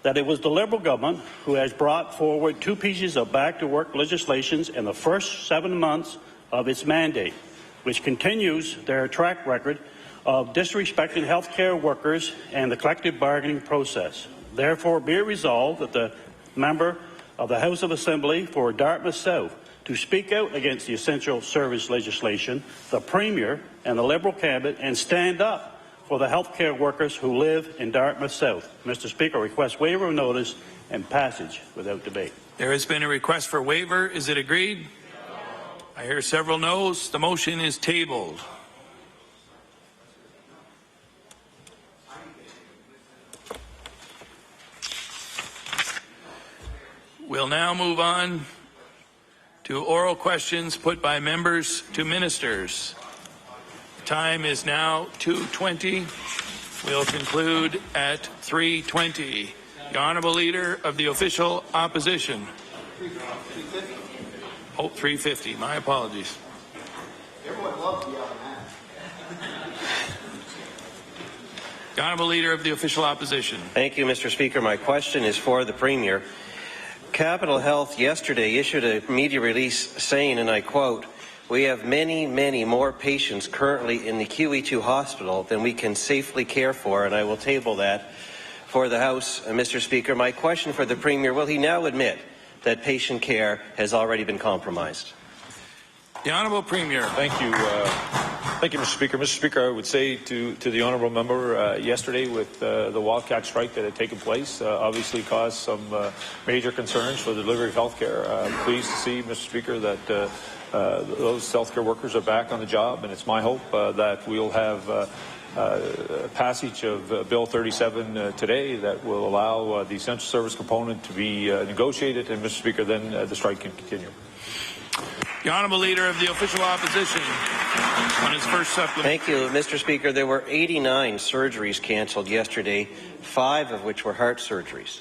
that it was the Liberal government who has brought forward 2 pieces of back-to-work legislation in the first 7 months of its mandate, which continues their track record of disrespecting healthcare workers and the collective bargaining process. Therefore, be it resolved that the member of the House of Assembly for Dartmouth South to speak out against the essential service legislation, the Premier and the Liberal cabinet, and stand up for the healthcare workers who live in Dartmouth South. Mr. Speaker, I request waiver of notice and passage without debate. There has been a request for waiver. Is it agreed? I hear several noes. The motion is tabled. We'll now move on to oral questions put by members to ministers. Time is now 2:20. We'll conclude at 3:20. The Honourable Leader of the Official Opposition. 3:50. My apologies. Everyone loves the The Honourable Leader of the Official Opposition. Thank you, Mr. Speaker. My question is for the Premier. Capital Health yesterday issued a media release saying, and I quote, "We have many, many more patients currently in the QE2 hospital than we can safely care for," and I will table that for the House, Mr. Speaker. My question for the Premier, will he now admit that patient care has already been compromised? The Honourable Premier. Thank you, Mr. Speaker. Mr. Speaker, I would say to the Honourable Member, yesterday with the Wildcat strike that had taken place, obviously caused some major concerns for the delivery of health care. I'm pleased to see, Mr. Speaker, that those healthcare workers are back on the job, and it's my hope that we'll have passage of Bill 37 today that will allow the essential service component to be negotiated, and Mr. Speaker, then the strike can continue. The Honourable Leader of the Official Opposition on his first supplement. Thank you, Mr. Speaker. There were 89 surgeries cancelled yesterday, 5 of which were heart surgeries.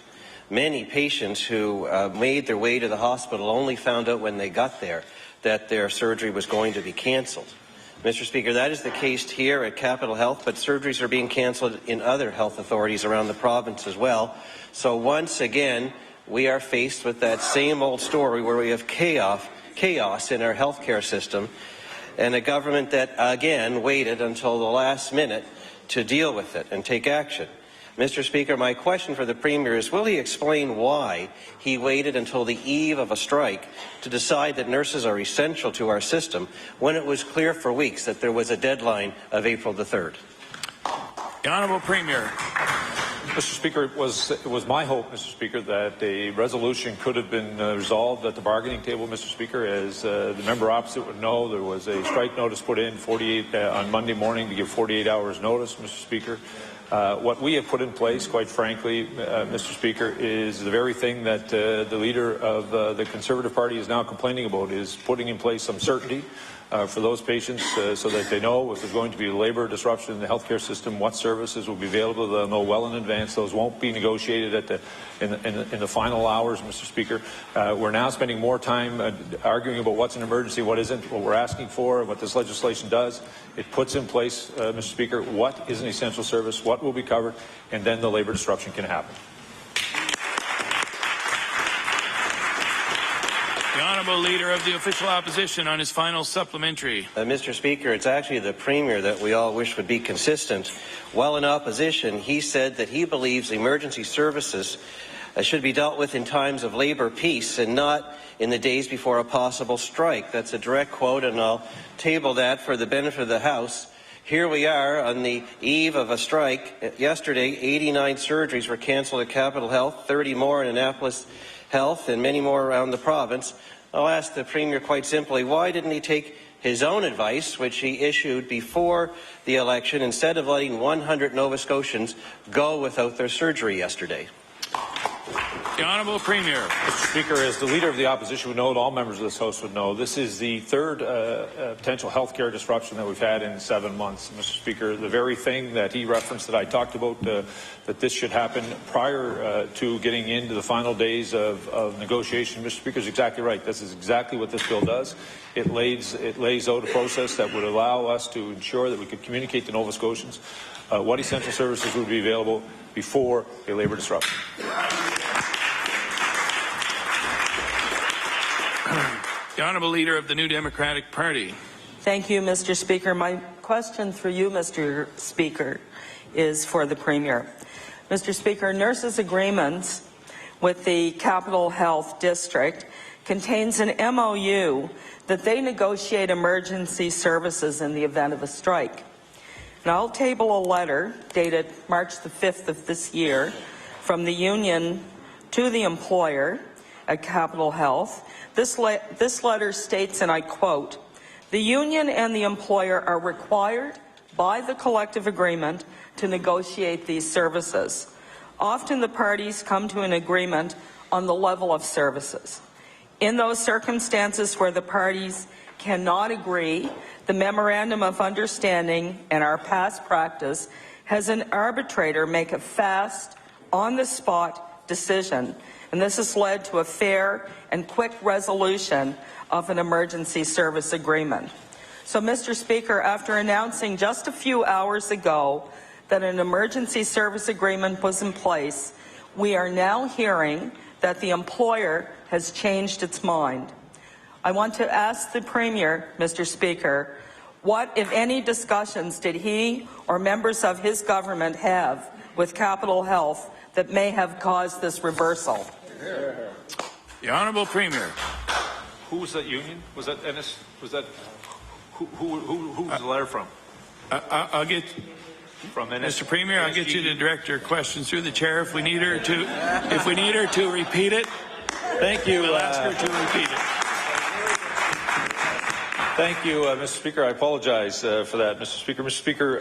Many patients who made their way to the hospital only found out when they got there that their surgery was going to be cancelled. Mr. Speaker, that is the case here at Capital Health, but surgeries are being cancelled in other health authorities around the province as well. So once again, we are faced with that same old story where we have chaos in our healthcare system, and a government that again waited until the last minute to deal with it and take action. Mr. Speaker, my question for the Premier is, will he explain why he waited until the eve of a strike to decide that nurses are essential to our system when it was clear for weeks that there was a deadline of April the 3rd? The Honourable Premier. Mr. Speaker, it was my hope, Mr. Speaker, that a resolution could have been resolved at the bargaining table, Mr. Speaker. As the member opposite would know, there was a strike notice put in on Monday morning to give 48 hours notice, Mr. Speaker. What we have put in place, quite frankly, Mr. Speaker, is the very thing that the leader of the Conservative Party is now complaining about, is putting in place some certainty for those patients so that they know if there's going to be labour disruption in the healthcare system, what services will be available. They'll know well in advance. Those won't be negotiated in the final hours, Mr. Speaker. We're now spending more time arguing about what's an emergency, what isn't. What we're asking for, what this legislation does, it puts in place, Mr. Speaker, what is an essential service, what will be covered, and then the labour disruption can happen. The Honourable Leader of the Official Opposition on his final supplementary. Mr. Speaker, it's actually the Premier that we all wish would be consistent. While in opposition, he said that he believes emergency services should be dealt with in times of labour peace and not in the days before a possible strike. That's a direct quote, and I'll table that for the benefit of the House. Here we are on the eve of a strike. Yesterday, 89 surgeries were cancelled at Capital Health, 30 more in Annapolis Health, and many more around the province. I'll ask the Premier quite simply, why didn't he take his own advice, which he issued before the election, instead of letting 100 Nova Scotians go without their surgery yesterday? The Honourable Premier. Mr. Speaker, as the Leader of the Opposition would know, and all members of this House would know, this is the third potential health care disruption that we've had in 7 months. Mr. Speaker, the very thing that he referenced that I talked about, that this should happen prior to getting into the final days of negotiation, Mr. Speaker, is exactly right. This is exactly what this bill does. It lays out a process that would allow us to ensure that we could communicate to Nova Scotians what essential services would be available before a labour disruption. The Honourable Leader of the New Democratic Party. Thank you, Mr. Speaker. My question through you, Mr. Speaker, is for the Premier. Mr. Speaker, nurses' agreements with the Capital Health District contains an MOU that they negotiate emergency services in the event of a strike. And I'll table a letter dated March the 5th of this year from the union to the employer at Capital Health. This letter states, and I quote, "The union and the employer are required by the collective agreement to negotiate these services. Often the parties come to an agreement on the level of services. In those circumstances where the parties cannot agree, the Memorandum of Understanding and our past practice has an arbitrator make a fast, on-the-spot decision, and this has led to a fair and quick resolution of an emergency service agreement." So, Mr. Speaker, after announcing just a few hours ago that an emergency service agreement was in place, we are now hearing that the employer has changed its mind. I want to ask the Premier, Mr. Speaker, what, if any, discussions did he or members of his government have with Capital Health that may have caused this reversal? The Honourable Premier. Who was that union? Was that Ennis? Was that who was the letter from? I'll get From Ennis. Mr. Premier. I'll get you to direct your questions through the chair if we need her to repeat it. Thank you. We'll ask her to repeat it. Thank you, Mr. Speaker. I apologize for that, Mr. Speaker. Mr. Speaker,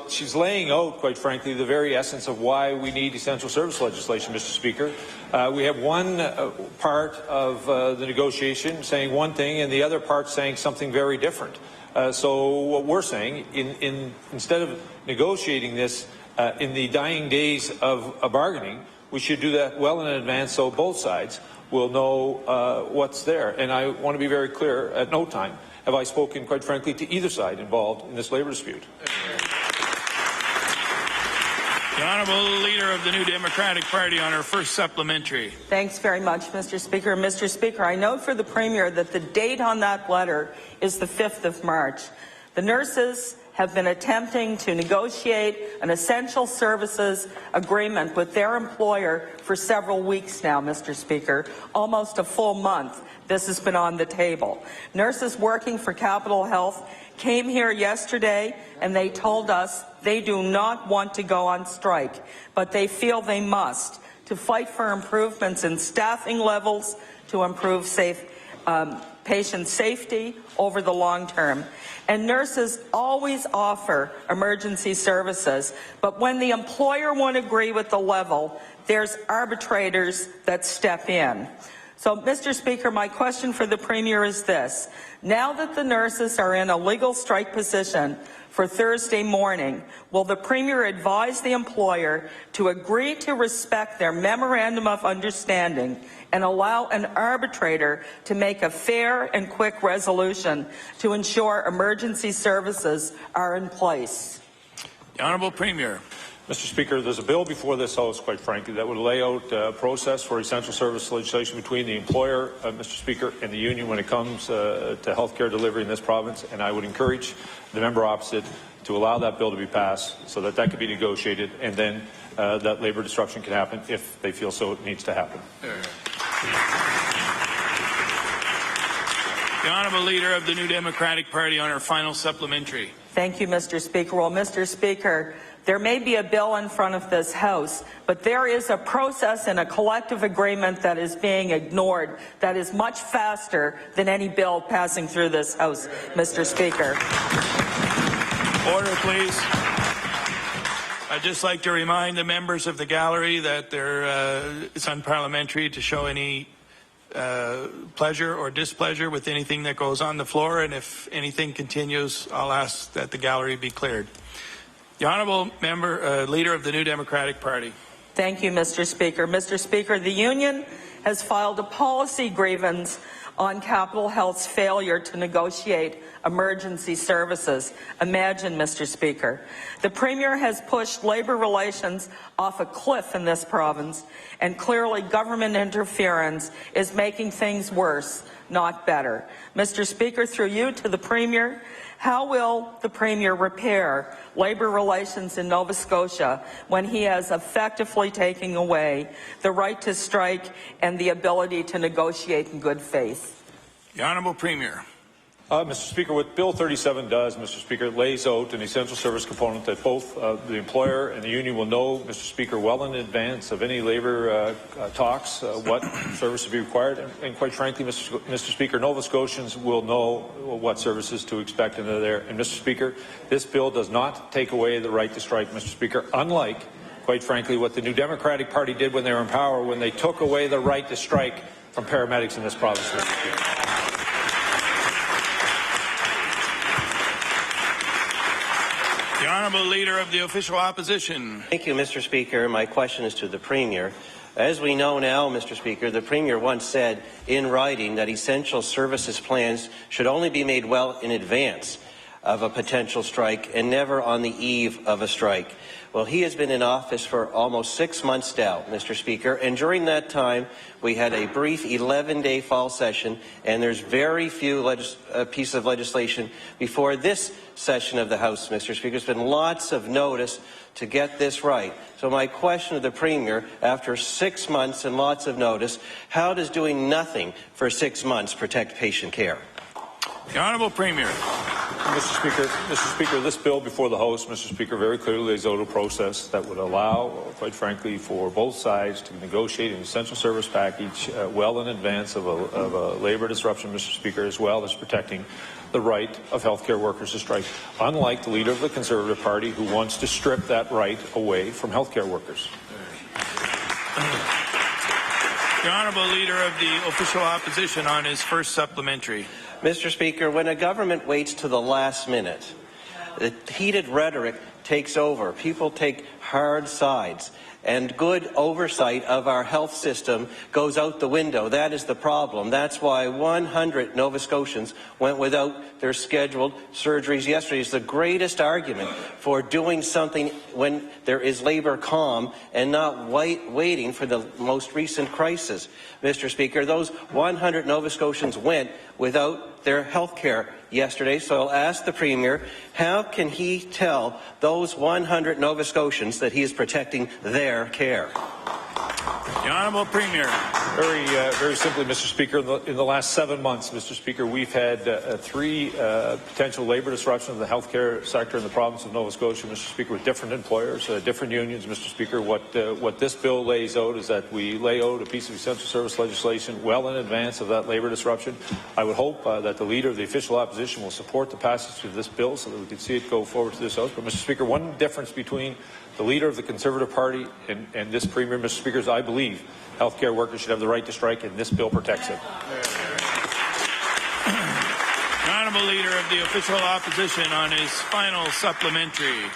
she's laying out, quite frankly, the very essence of why we need essential service legislation, Mr. Speaker. We have one part of the negotiation saying one thing and the other part saying something very different. So what we're saying, instead of negotiating this in the dying days of bargaining, we should do that well in advance so both sides will know what's there. And I want to be very clear, at no time have I spoken, quite frankly, to either side involved in this labour dispute. The Honourable Leader of the New Democratic Party on her first supplementary. Thanks very much, Mr. Speaker. Mr. Speaker, I note for the Premier that the date on that letter is the 5th of March. The nurses have been attempting to negotiate an essential services agreement with their employer for several weeks now, Mr. Speaker, almost a full month. This has been on the table. Nurses working for Capital Health came here yesterday and they told us they do not want to go on strike, but they feel they must to fight for improvements in staffing levels, to improve patient safety over the long term. And nurses always offer emergency services, but when the employer won't agree with the level, there's arbitrators that step in. So, Mr. Speaker, my question for the Premier is this. Now that the nurses are in a legal strike position for Thursday morning, will the Premier advise the employer to agree to respect their Memorandum of Understanding and allow an arbitrator to make a fair and quick resolution to ensure emergency services are in place? The Honourable Premier. Mr. Speaker, there's a bill before this House, quite frankly, that would lay out a process for essential service legislation between the employer, Mr. Speaker, and the union when it comes to health care delivery in this province, and I would encourage the member opposite to allow that bill to be passed so that that could be negotiated, and then that labour disruption can happen if they feel so it needs to happen. The Honourable Leader of the New Democratic Party on her final supplementary. Thank you, Mr. Speaker. Well, Mr. Speaker, there may be a bill in front of this House, but there is a process and a collective agreement that is being ignored that is much faster than any bill passing through this House, Mr. Speaker. Order, please. I'd just like to remind the members of the gallery that it's unparliamentary to show any pleasure or displeasure with anything that goes on the floor, and if anything continues, I'll ask that the gallery be cleared. The Honourable Leader of the New Democratic Party. Thank you, Mr. Speaker. Mr. Speaker, the Union has filed a policy grievance on Capital Health's failure to negotiate emergency services. Imagine, Mr. Speaker. The Premier has pushed labour relations off a cliff in this province, and clearly government interference is making things worse, not better. Mr. Speaker, through you to the Premier, how will the Premier repair labour relations in Nova Scotia when he has effectively taken away the right to strike and the ability to negotiate in good faith? The Honourable Premier. Mr. Speaker, what Bill 37 does, Mr. Speaker, it lays out an essential service component that both the employer and the union will know, Mr. Speaker, well in advance of any labour talks, what service will be required. And quite frankly, Mr. Speaker, Nova Scotians will know what services to expect into there. And Mr. Speaker, this bill does not take away the right to strike, Mr. Speaker, unlike, quite frankly, what the New Democratic Party did when they were in power, when they took away the right to strike from paramedics in this province, Mr. Speaker. The Honourable Leader of the Official Opposition. Thank you, Mr. Speaker. My question is to the Premier. As we know now, Mr. Speaker, the Premier once said in writing that essential services plans should only be made well in advance of a potential strike and never on the eve of a strike. Well, he has been in office for almost 6 months now, Mr. Speaker, and during that time we had a brief 11-day fall session, and there's very few pieces of legislation before this session of the House, Mr. Speaker. There's been lots of notice to get this right. So my question to the Premier, after 6 months and lots of notice, how does doing nothing for 6 months protect patient care? The Honourable Premier. Mr. Speaker, this bill before the House, Mr. Speaker, very clearly lays out a process that would allow, quite frankly, for both sides to negotiate an essential service package well in advance of a labour disruption, Mr. Speaker, as well as protecting the right of healthcare workers to strike, unlike the Leader of the Conservative Party who wants to strip that right away from healthcare workers. The Honourable Leader of the Official Opposition on his first supplementary. Mr. Speaker, when a government waits to the last minute, the heated rhetoric takes over. People take hard sides, and good oversight of our health system goes out the window. That is the problem. That's why 100 Nova Scotians went without their scheduled surgeries yesterday. It's the greatest argument for doing something when there is labour calm and not waiting for the most recent crisis. Mr. Speaker, those 100 Nova Scotians went without their health care yesterday, so I'll ask the Premier, how can he tell those 100 Nova Scotians that he is protecting their care? The Honourable Premier. Very simply, Mr. Speaker, in the last 7 months, Mr. Speaker, we've had 3 potential labour disruptions in the healthcare sector in the province of Nova Scotia, Mr. Speaker, with different employers, different unions, Mr. Speaker. What this bill lays out is that we lay out a piece of essential service legislation well in advance of that labour disruption. I would hope that the Leader of the Official Opposition will support the passage of this bill so that we can see it go forward to this House. But, Mr. Speaker, one difference between the Leader of the Conservative Party and this Premier, Mr. Speaker, is I believe healthcare workers should have the right to strike, and this bill protects it. The Honourable Leader of the Official Opposition on his final supplementary.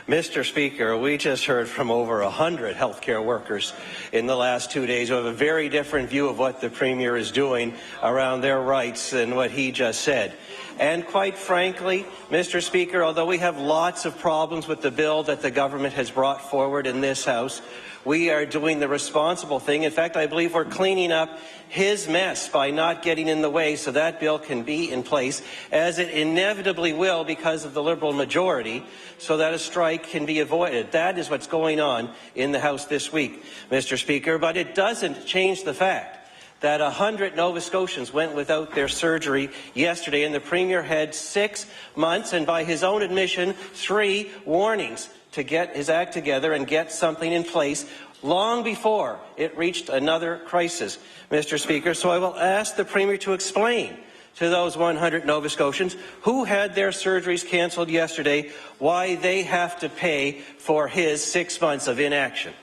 Mr. Speaker, we just heard from over 100 healthcare workers in the last 2 days who have a very different view of what the Premier is doing around their rights than what he just said. And quite frankly, Mr. Speaker, although we have lots of problems with the bill that the government has brought forward in this House, we are doing the responsible thing. In fact, I believe we're cleaning up his mess by not getting in the way so that bill can be in place, as it inevitably will because of the Liberal majority, so that a strike can be avoided. That is what's going on in the House this week, Mr. Speaker. But it doesn't change the fact that 100 Nova Scotians went without their surgery yesterday, and the Premier had 6 months, and by his own admission, 3 warnings to get his act together and get something in place long before it reached another crisis, Mr. Speaker. So I will ask the Premier to explain to those 100 Nova Scotians who had their surgeries cancelled yesterday why they have to pay for his 6 months of inaction?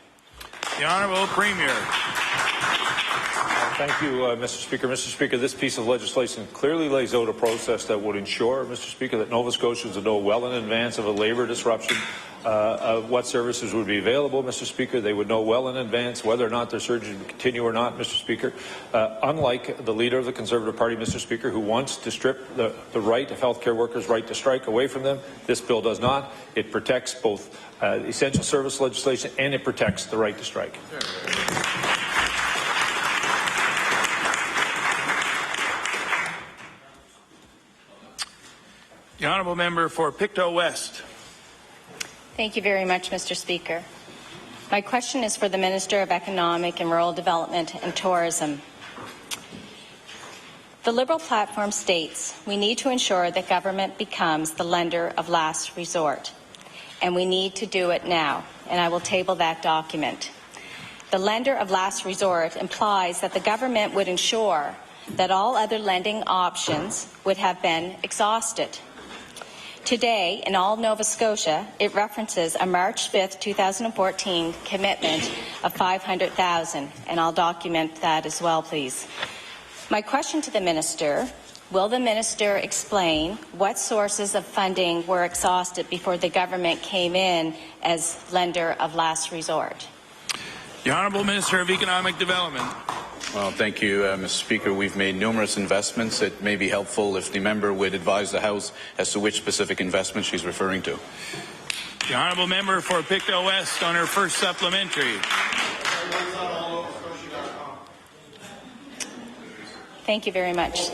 The Honourable Premier. Thank you, Mr. Speaker. Mr. Speaker, this piece of legislation clearly lays out a process that would ensure, Mr. Speaker, that Nova Scotians would know well in advance of a labour disruption of what services would be available, Mr. Speaker. They would know well in advance whether or not their surgery would continue or not, Mr. Speaker. Unlike the leader of the Conservative Party, Mr. Speaker, who wants to strip the right of healthcare workers' right to strike away from them, this bill does not. It protects both essential service legislation and it protects the right to strike. The Honourable Member for Pictou West. Thank you very much, Mr. Speaker. My question is for the Minister of Economic and Rural Development and Tourism. The Liberal platform states we need to ensure that government becomes the lender of last resort, and we need to do it now, and I will table that document. The lender of last resort implies that the government would ensure that all other lending options would have been exhausted. Today, in all Nova Scotia, it references a March 5th, 2014 commitment of $500,000, and I'll document that as well, please. My question to the Minister, will the Minister explain what sources of funding were exhausted before the government came in as lender of last resort? The Honourable Minister of Economic Development. Well, thank you, Mr. Speaker. We've made numerous investments. It may be helpful if the member would advise the House as to which specific investment she's referring to. The Honourable Member for Pictou West on her first supplementary. Thank you very much.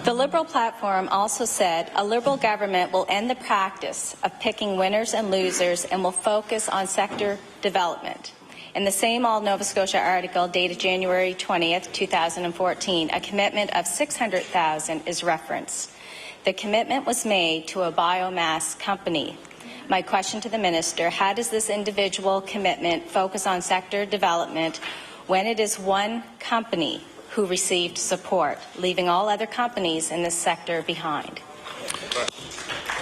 The Liberal platform also said a Liberal government will end the practice of picking winners and losers and will focus on sector development. In the same All Nova Scotia article dated January 20th, 2014, a commitment of $600,000 is referenced. The commitment was made to a biomass company. My question to the Minister, how does this individual commitment focus on sector development when it is one company who received support, leaving all other companies in this sector behind?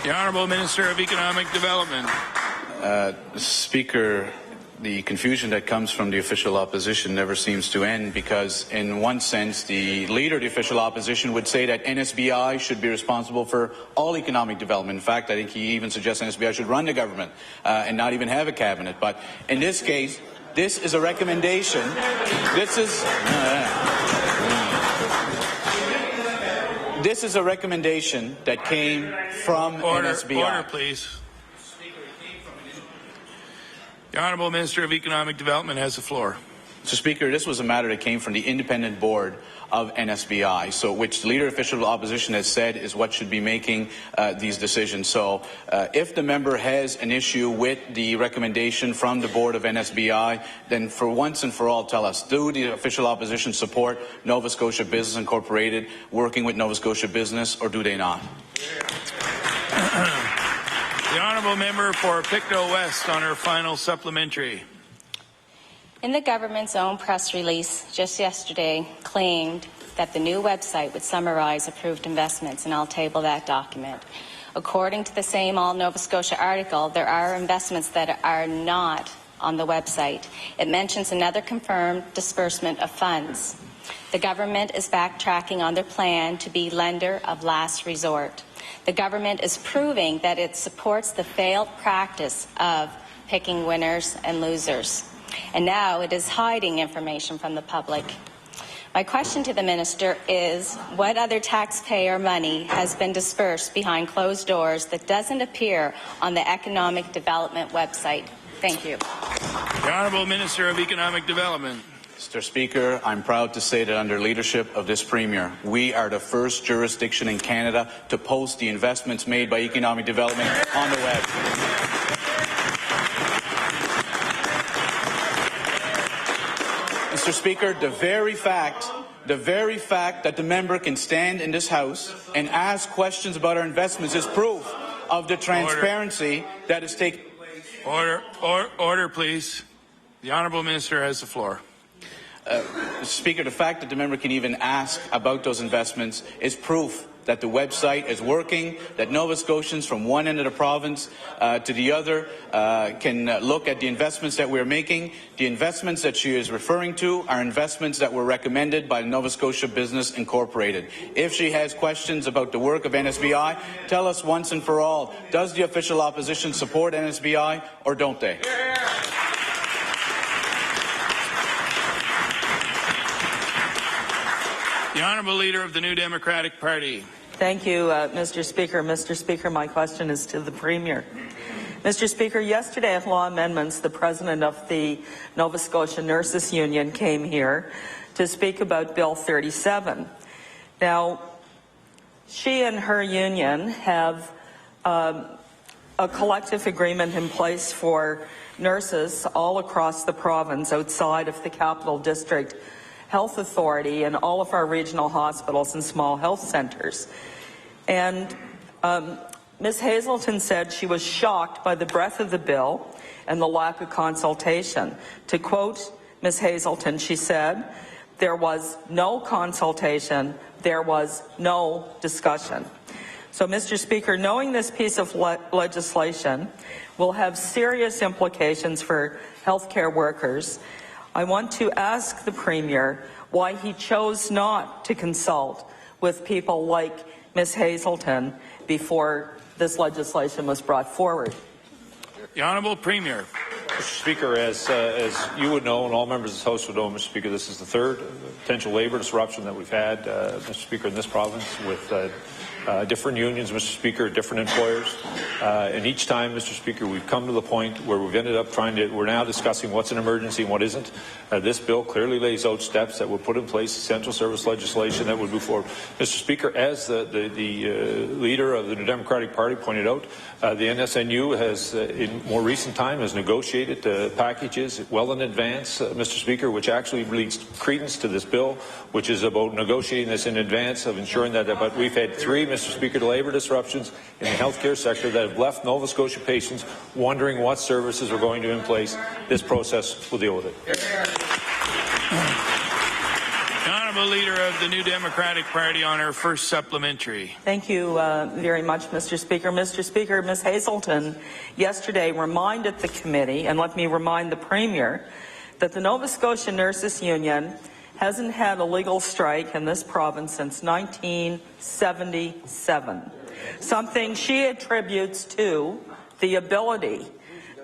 The Honourable Minister of Economic Development. Speaker, the confusion that comes from the official opposition never seems to end because, in one sense, the leader of the official opposition would say that NSBI should be responsible for all economic development. In fact, I think he even suggests NSBI should run the government and not even have a cabinet. But in this case, this is a recommendation. This is a recommendation that came from NSBI. Order, please. The Honourable Minister of Economic Development has the floor. Mr. Speaker, this was a matter that came from the independent board of NSBI, so which the leader of official opposition has said is what should be making these decisions. So if the member has an issue with the recommendation from the board of NSBI, then for once and for all tell us, do the official opposition support Nova Scotia Business Incorporated working with Nova Scotia Business, or do they not? The Honourable Member for Pictou West on her final supplementary. In the government's own press release just yesterday claimed that the new website would summarize approved investments, and I'll table that document. According to the same All Nova Scotia article, there are investments that are not on the website. It mentions another confirmed disbursement of funds. The government is backtracking on their plan to be lender of last resort. The government is proving that it supports the failed practice of picking winners and losers. And now it is hiding information from the public. My question to the Minister is, what other taxpayer money has been dispersed behind closed doors that doesn't appear on the Economic Development website? Thank you. The Honourable Minister of Economic Development. Mr. Speaker, I'm proud to say that under leadership of this Premier, we are the first jurisdiction in Canada to post the investments made by economic development on the web. Mr. Speaker, the very fact that the member can stand in this House and ask questions about our investments is proof of the transparency that is taking place. Order, please. The Honourable Minister has the floor. Speaker, the fact that the member can even ask about those investments is proof that the website is working, that Nova Scotians from one end of the province to the other can look at the investments that we're making. The investments that she is referring to are investments that were recommended by Nova Scotia Business Incorporated. If she has questions about the work of NSBI, tell us once and for all, does the official opposition support NSBI or don't they? The Honourable Leader of the New Democratic Party. Thank you, Mr. Speaker. Mr. Speaker, my question is to the Premier. Mr. Speaker, yesterday at Law Amendments, the President of the Nova Scotia Nurses Union came here to speak about Bill 37. Now, she and her union have a collective agreement in place for nurses all across the province outside of the Capital District Health Authority and all of our regional hospitals and small health centres. And Ms. Hazelton said she was shocked by the breadth of the bill and the lack of consultation. To quote Ms. Hazelton, she said, "There was no consultation, there was no discussion." So, Mr. Speaker, knowing this piece of legislation will have serious implications for healthcare workers, I want to ask the Premier why he chose not to consult with people like Ms. Hazelton before this legislation was brought forward. The Honourable Premier. Mr. Speaker, as you would know and all members of this House would know, Mr. Speaker, this is the third potential labour disruption that we've had, Mr. Speaker, in this province with different unions, Mr. Speaker, different employers. And each time, Mr. Speaker, we've come to the point where we've ended up we're now discussing what's an emergency and what isn't. This bill clearly lays out steps that would put in place essential service legislation that would move forward. Mr. Speaker, as the leader of the New Democratic Party pointed out, the NSNU has, in more recent time, has negotiated packages well in advance, Mr. Speaker, which actually leads credence to this bill, which is about negotiating this in advance of ensuring that. But we've had three, Mr. Speaker, labour disruptions in the healthcare sector that have left Nova Scotia patients wondering what services are going to be in place. This process will deal with it. The Honourable Leader of the New Democratic Party on her first supplementary. Thank you very much, Mr. Speaker. Mr. Speaker, Ms. Hazelton yesterday reminded the committee, and let me remind the Premier, that the Nova Scotia Nurses Union hasn't had a legal strike in this province since 1977, something she attributes to the ability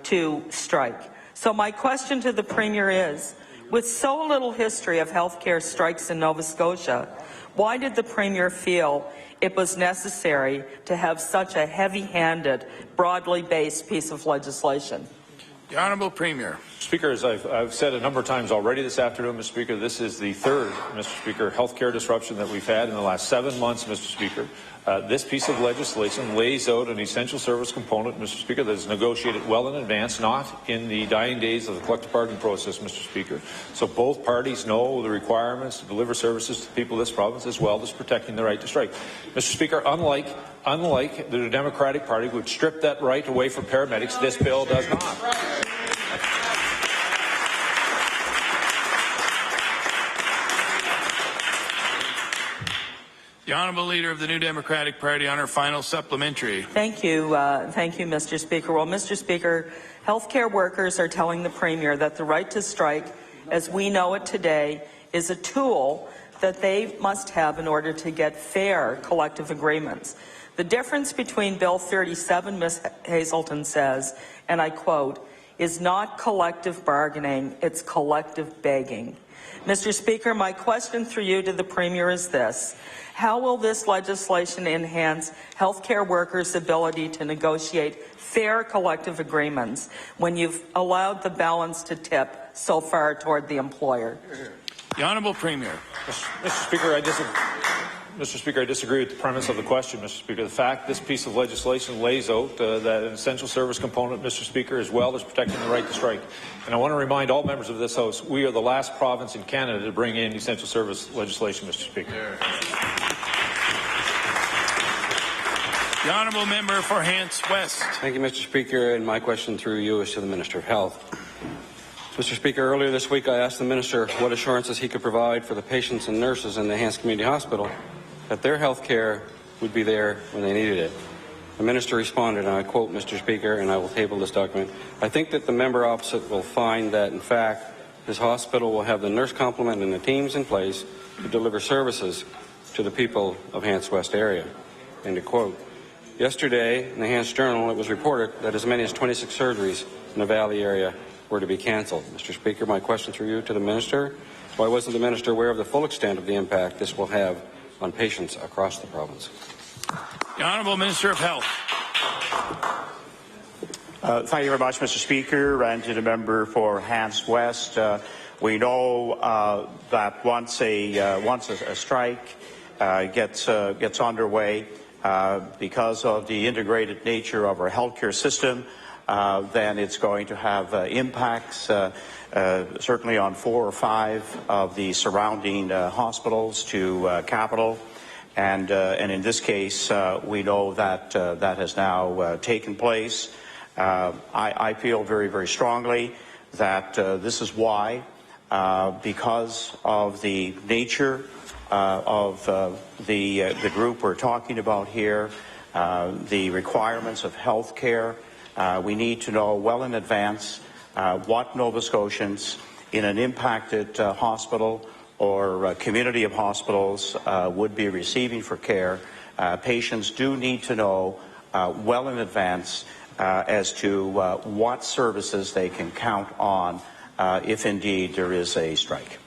to strike. So my question to the Premier is, with so little history of healthcare strikes in Nova Scotia, why did the Premier feel it was necessary to have such a heavy-handed, broadly based piece of legislation? The Honourable Premier. Speaker, as I've said a number of times already this afternoon, Mr. Speaker, this is the third, Mr. Speaker, healthcare disruption that we've had in the last 7 months, Mr. Speaker. This piece of legislation lays out an essential service component, Mr. Speaker, that is negotiated well in advance, not in the dying days of the collective bargaining process, Mr. Speaker. So both parties know the requirements to deliver services to people of this province, as well as protecting the right to strike. Mr. Speaker, unlike the Democratic Party, which stripped that right away from paramedics, this bill does not. The Honourable Leader of the New Democratic Party on her final supplementary. Thank you, Mr. Speaker. Well, Mr. Speaker, healthcare workers are telling the Premier that the right to strike, as we know it today, is a tool that they must have in order to get fair collective agreements. The difference between Bill 37, Ms. Hazelton says, and I quote, is not collective bargaining, it's collective begging. Mr. Speaker, my question through you to the Premier is this. How will this legislation enhance healthcare workers' ability to negotiate fair collective agreements when you've allowed the balance to tip so far toward the employer? The Honourable Premier. Mr. Speaker, I disagree with the premise of the question, Mr. Speaker. The fact this piece of legislation lays out that an essential service component, Mr. Speaker, as well as protecting the right to strike. And I want to remind all members of this House, we are the last province in Canada to bring in essential service legislation, Mr. Speaker. The Honourable Member for Hants West. Thank you, Mr. Speaker. And my question through you is to the Minister of Health. Mr. Speaker, earlier this week I asked the Minister what assurances he could provide for the patients and nurses in the Hants Community Hospital that their health care would be there when they needed it. The Minister responded, and I quote, Mr. Speaker, and I will table this document, "I think that the member opposite will find that, in fact, this hospital will have the nurse complement and the teams in place to deliver services to the people of Hants West area." End of quote. Yesterday, in the Hants Journal, it was reported that as many as 26 surgeries in the Valley area were to be cancelled. Mr. Speaker, my question through you to the Minister, why wasn't the Minister aware of the full extent of the impact this will have on patients across the province? The Honourable Minister of Health. Thank you very much, Mr. Speaker, and to the member for Hants West. We know that once a strike gets underway, because of the integrated nature of our healthcare system, then it's going to have impacts certainly on 4 or 5 of the surrounding hospitals to Capital. And in this case, we know that that has now taken place. I feel very, very strongly that this is why, because of the nature of the group we're talking about here, the requirements of health care, we need to know well in advance what Nova Scotians in an impacted hospital or community of hospitals would be receiving for care. Patients do need to know well in advance as to what services they can count on if indeed there is a strike.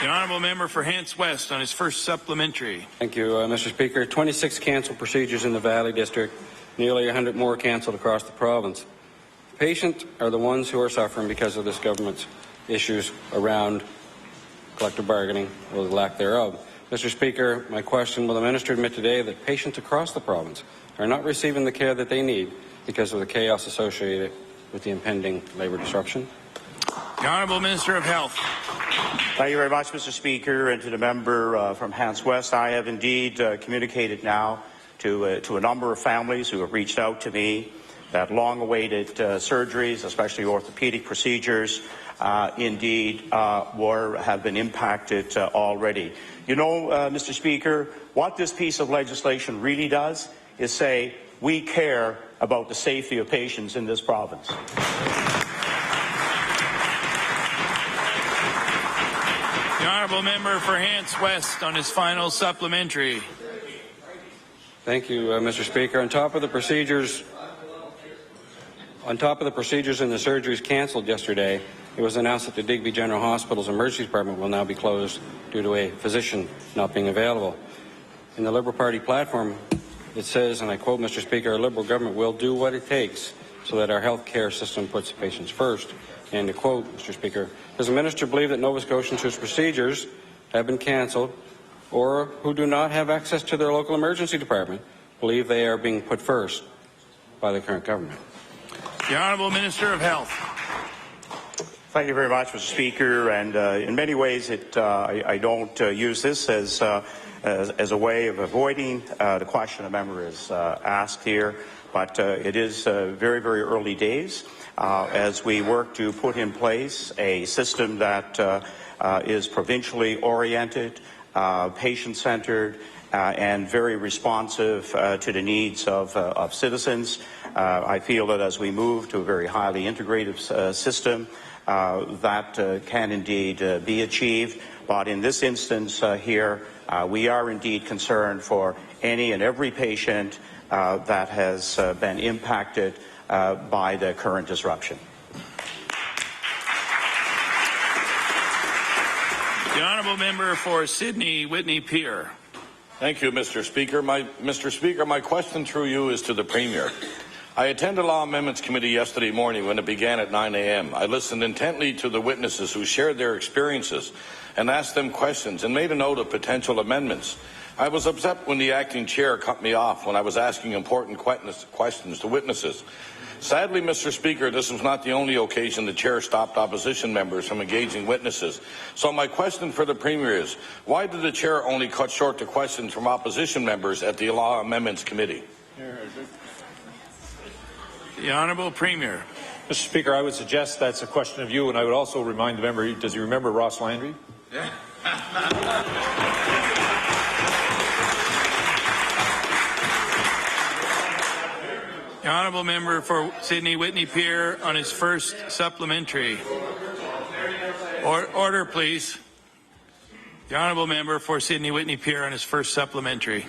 The Honourable Member for Hants West on his first supplementary. Thank you, Mr. Speaker. 26 cancelled procedures in the Valley District, nearly 100 more cancelled across the province. Patients are the ones who are suffering because of this government's issues around collective bargaining or the lack thereof. Mr. Speaker, my question, will the Minister admit today that patients across the province are not receiving the care that they need because of the chaos associated with the impending labour disruption? The Honourable Minister of Health. Thank you very much, Mr. Speaker, and to the member from Hants West. I have indeed communicated now to a number of families who have reached out to me that long-awaited surgeries, especially orthopedic procedures, indeed have been impacted already. You know, Mr. Speaker, what this piece of legislation really does is say we care about the safety of patients in this province. The Honourable Member for Hants West on his final supplementary. Thank you, Mr. Speaker. On top of the procedures and the surgeries cancelled yesterday, it was announced that the Digby General Hospital's emergency department will now be closed due to a physician not being available. In the Liberal Party platform, it says, and I quote, Mr. Speaker, our Liberal government will do what it takes so that our health care system puts patients first. And to quote, Mr. Speaker, does the Minister believe that Nova Scotians whose procedures have been cancelled or who do not have access to their local emergency department believe they are being put first by the current government? The Honourable Minister of Health. Thank you very much, Mr. Speaker. And in many ways, I don't use this as a way of avoiding the question a member has asked here, but it is very, very early days as we work to put in place a system that is provincially oriented, patient-centered, and very responsive to the needs of citizens. I feel that as we move to a very highly integrated system, that can indeed be achieved. But in this instance here, we are indeed concerned for any and every patient that has been impacted by the current disruption. The Honourable Member for Sydney Whitney Pier. Thank you, Mr. Speaker. Mr. Speaker, my question through you is to the Premier. I attended Law Amendments Committee yesterday morning when it began at 9 a.m. I listened intently to the witnesses who shared their experiences and asked them questions and made a note of potential amendments. I was upset when the acting chair cut me off when I was asking important questions to witnesses. Sadly, Mr. Speaker, this was not the only occasion the chair stopped opposition members from engaging witnesses. So my question for the Premier is, why did the chair only cut short the questions from opposition members at the Law Amendments Committee? The Honourable Premier. Mr. Speaker, I would suggest that's a question of you, and I would also remind the member, does he remember Ross Landry? The Honourable Member for Sydney Whitney Pier on his first supplementary. Order, please. The Honourable Member for Sydney Whitney Pier on his first supplementary.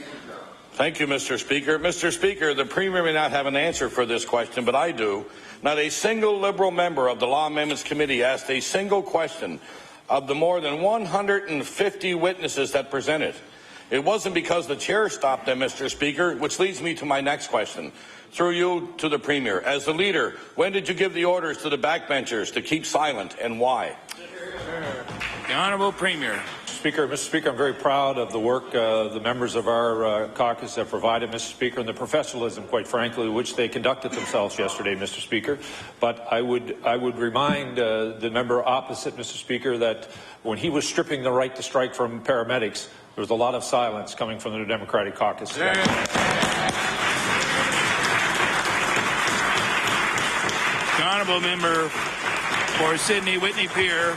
Thank you, Mr. Speaker. Mr. Speaker, the Premier may not have an answer for this question, but I do. Not a single Liberal member of the Law Amendments Committee asked a single question of the more than 150 witnesses that presented. It wasn't because the chair stopped them, Mr. Speaker, which leads me to my next question. Through you to the Premier. As the leader, when did you give the orders to the backbenchers to keep silent, and why? The Honourable Premier. Mr. Speaker, I'm very proud of the work the members of our caucus have provided, Mr. Speaker, and the professionalism, quite frankly, which they conducted themselves yesterday, Mr. Speaker. But I would remind the member opposite, Mr. Speaker, that when he was stripping the right to strike from paramedics, there was a lot of silence coming from the Democratic caucus. The Honourable Member for Sydney Whitney Pier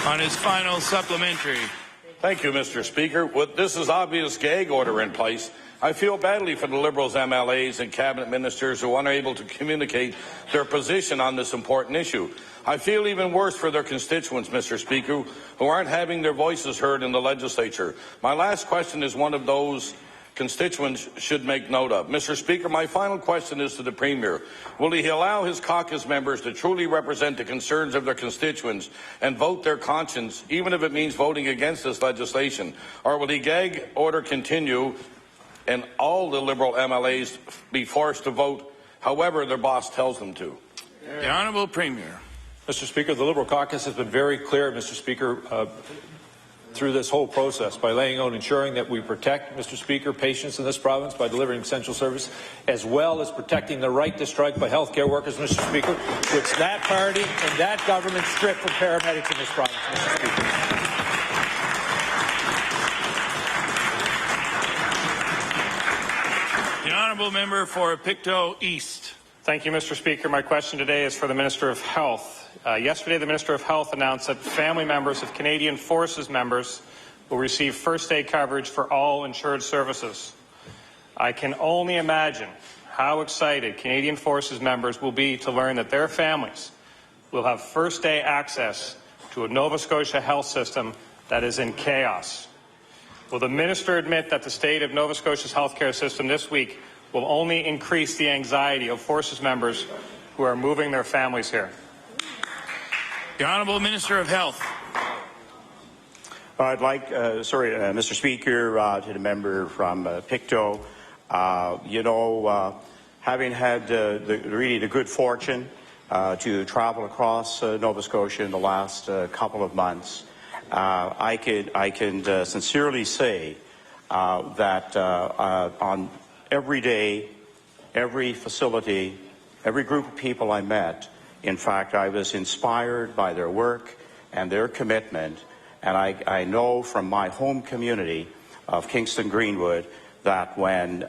on his final supplementary. Thank you, Mr. Speaker. With this is obvious gag order in place, I feel badly for the Liberals MLAs and cabinet ministers who are unable to communicate their position on this important issue. I feel even worse for their constituents, Mr. Speaker, who aren't having their voices heard in the legislature. My last question is one of those constituents should make note of. Mr. Speaker, my final question is to the Premier. Will he allow his caucus members to truly represent the concerns of their constituents and vote their conscience, even if it means voting against this legislation? Or will the gag order continue and all the Liberal MLAs be forced to vote however their boss tells them to? The Honourable Premier. Mr. Speaker, the Liberal caucus has been very clear, Mr. Speaker, through this whole process by laying out ensuring that we protect, Mr. Speaker, patients in this province by delivering essential service, as well as protecting the right to strike by healthcare workers, Mr. Speaker, which that party and that government stripped from paramedics in this province, Mr. Speaker. The Honourable Member for Pictou East. Thank you, Mr. Speaker. My question today is for the Minister of Health. Yesterday, the Minister of Health announced that family members of Canadian Forces members will receive first aid coverage for all insured services. I can only imagine how excited Canadian Forces members will be to learn that their families will have first day access to a Nova Scotia health system that is in chaos. Will the Minister admit that the state of Nova Scotia's healthcare system this week will only increase the anxiety of Forces members who are moving their families here? The Honourable Minister of Health. I'd like, Mr. Speaker, to the member from Pictou, having had the good fortune to travel across Nova Scotia in the last couple of months, I can sincerely say that on every day, every facility, every group of people I met, in fact, I was inspired by their work and their commitment, and I know from my home community of Kingston Greenwood that when